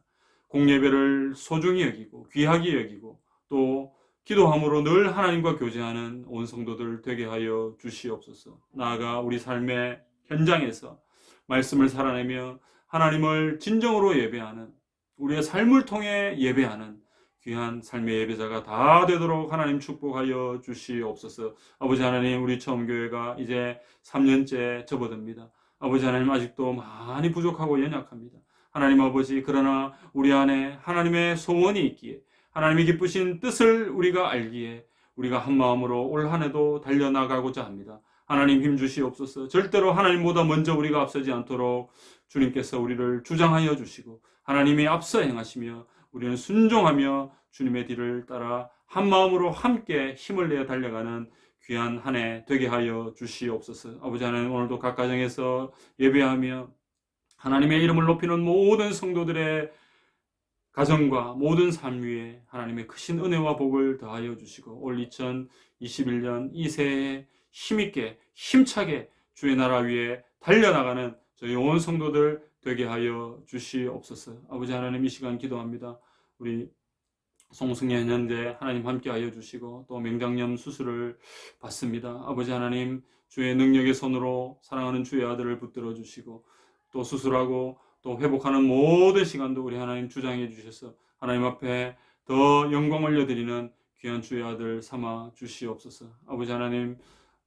공예배를 소중히 여기고 귀하게 여기고 또 기도함으로 늘 하나님과 교제하는 온 성도들 되게 하여 주시옵소서. 나아가 우리 삶의 현장에서 말씀을 살아내며 하나님을 진정으로 예배하는, 우리의 삶을 통해 예배하는 귀한 삶의 예배자가 다 되도록 하나님 축복하여 주시옵소서. 아버지 하나님, 우리 처음교회가 이제 3년째 접어듭니다. 아버지 하나님, 아직도 많이 부족하고 연약합니다. 하나님 아버지, 그러나 우리 안에 하나님의 소원이 있기에, 하나님의 기쁘신 뜻을 우리가 알기에 우리가 한 마음으로 올 한 해도 달려나가고자 합니다. 하나님 힘 주시옵소서. 절대로 하나님보다 먼저 우리가 앞서지 않도록 주님께서 우리를 주장하여 주시고 하나님이 앞서 행하시며 우리는 순종하며 주님의 뒤를 따라 한 마음으로 함께 힘을 내어 달려가는 귀한 한 해 되게 하여 주시옵소서. 아버지 하나님, 오늘도 각 가정에서 예배하며 하나님의 이름을 높이는 모든 성도들의 가정과 모든 삶 위에 하나님의 크신 은혜와 복을 더하여 주시고 올 2021년 이 새해에 힘있게 힘차게 주의 나라 위에 달려나가는 저희 온 성도들 되게 하여 주시옵소서. 아버지 하나님, 이 시간 기도합니다. 우리 송승현 현재 하나님 함께 하여 주시고 또 맹장염 수술을 받습니다. 아버지 하나님, 주의 능력의 손으로 사랑하는 주의 아들을 붙들어 주시고 또 수술하고 또 회복하는 모든 시간도 우리 하나님 주장해 주셔서 하나님 앞에 더 영광 올려드리는 귀한 주의 아들 삼아 주시옵소서. 아버지 하나님,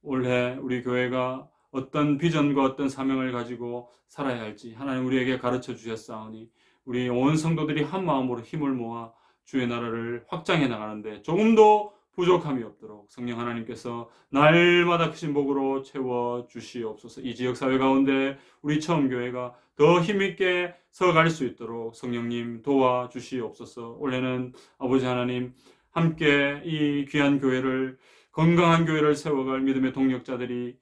올해 우리 교회가 어떤 비전과 어떤 사명을 가지고 살아야 할지 하나님 우리에게 가르쳐 주셨사오니 우리 온 성도들이 한 마음으로 힘을 모아 주의 나라를 확장해 나가는데 조금도 부족함이 없도록 성령 하나님께서 날마다 크신 복으로 채워 주시옵소서. 이 지역 사회 가운데 우리 처음교회가 더 힘있게 서갈 수 있도록 성령님 도와 주시옵소서. 올해는 아버지 하나님 함께 이 귀한 교회를, 건강한 교회를 세워갈 믿음의 동력자들이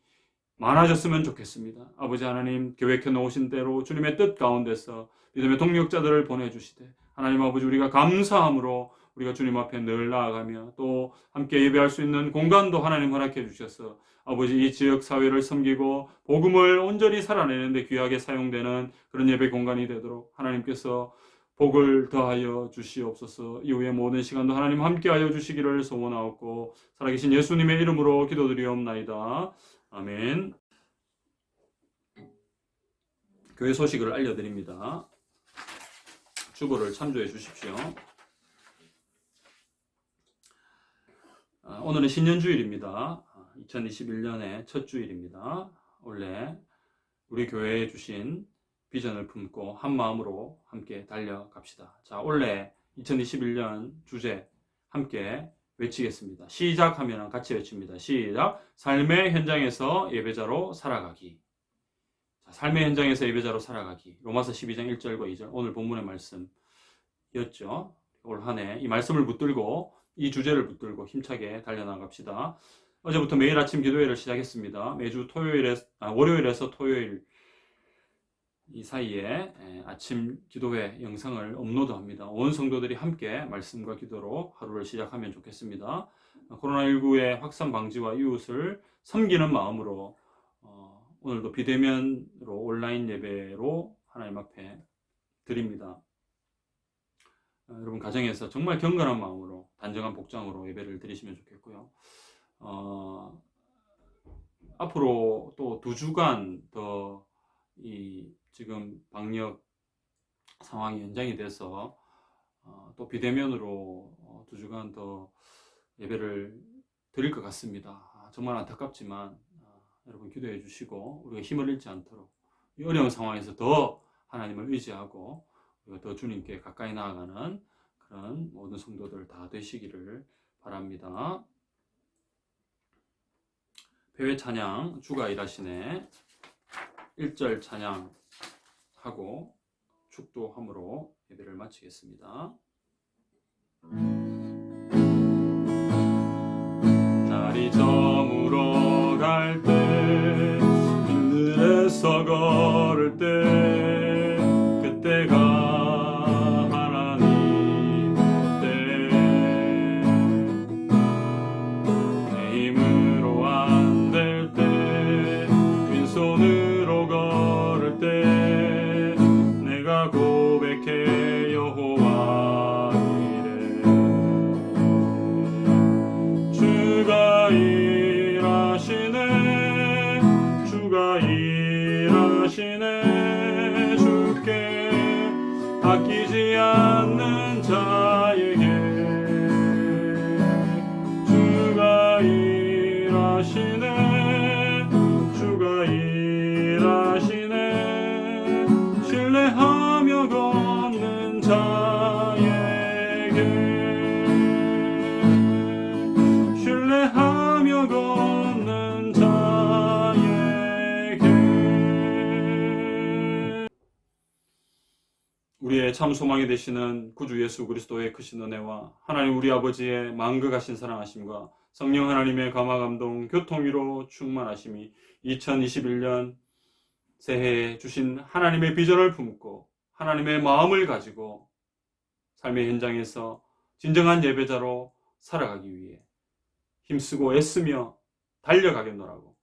많아졌으면 좋겠습니다. 아버지 하나님, 계획해 놓으신 대로 주님의 뜻 가운데서 믿음의 동력자들을 보내주시되, 하나님 아버지, 우리가 감사함으로 우리가 주님 앞에 늘 나아가며 또 함께 예배할 수 있는 공간도 하나님 허락해 주셔서 아버지, 이 지역 사회를 섬기고 복음을 온전히 살아내는데 귀하게 사용되는 그런 예배 공간이 되도록 하나님께서 복을 더하여 주시옵소서. 이후의 모든 시간도 하나님 함께하여 주시기를 소원하옵고 살아계신 예수님의 이름으로 기도드리옵나이다. 아멘. 교회 소식을 알려드립니다. 주보를 참조해 주십시오. 오늘은 신년주일입니다. 2021년의 첫 주일입니다. 원래 우리 교회에 주신 비전을 품고 한 마음으로 함께 달려갑시다. 자, 원래 2021년 주제 함께 외치겠습니다. 시작하면 같이 외칩니다. 시작. 삶의 현장에서 예배자로 살아가기. 자, 삶의 현장에서 예배자로 살아가기. 로마서 12장 1절과 2절 오늘 본문의 말씀이었죠. 올 한 해 이 말씀을 붙들고 이 주제를 붙들고 힘차게 달려나갑시다. 어제부터 매일 아침 기도회를 시작했습니다. 매주 월요일에서 토요일 이 사이에 아침 기도회 영상을 업로드합니다. 온 성도들이 함께 말씀과 기도로 하루를 시작하면 좋겠습니다. 코로나19의 확산 방지와 이웃을 섬기는 마음으로 오늘도 비대면으로 온라인 예배로 하나님 앞에 드립니다. 여러분 가정에서 정말 경건한 마음으로 단정한 복장으로 예배를 드리시면 좋겠고요. 앞으로 또 2주간 더 이 지금 방역 상황이 연장이 돼서 또 비대면으로 2주간 더 예배를 드릴 것 같습니다. 정말 안타깝지만 여러분 기도해 주시고 우리가 힘을 잃지 않도록 이 어려운 상황에서 더 하나님을 의지하고 우리가 더 주님께 가까이 나아가는 그런 모든 성도들 다 되시기를 바랍니다. 배회 찬양 주가 일하시네 1절 찬양하고 축도함으로 예배를 마치겠습니다. 날이 저물어 갈 때 들에서 걸을 때 그때가 하나님 때 내 힘으로 안 될 때 빈손으로 걸을 때 내가 고백해 여호와 이래 주가 일하시네 주가 일하시네 주께 아끼지 않는 자에게 주가 일하시네 주가 일하시네 신뢰하며 걷는 자에게 신뢰하며 걷는 자에게 우리의 참 소망이 되시는 구주 예수 그리스도의 크신 은혜와 하나님 우리 아버지의 만극하신 사랑하심과 성령 하나님의 감화감동 교통위로 충만하심이 2021년 새해에 주신 하나님의 비전을 품고 하나님의 마음을 가지고 삶의 현장에서 진정한 예배자로 살아가기 위해 힘쓰고 애쓰며 달려가겠노라고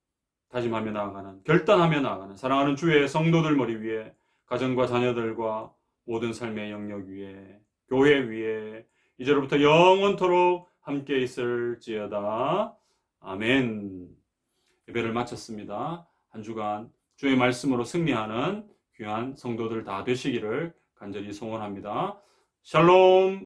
다짐하며 나아가는 결단하며 나아가는 사랑하는 주의 성도들 머리 위에 가정과 자녀들과 모든 삶의 영역 위에 교회 위에 이제로부터 영원토록 함께 있을지어다. 아멘. 예배를 마쳤습니다. 한 주간 주의 말씀으로 승리하는 귀한 성도들 다 되시기를 간절히 소원합니다. 샬롬.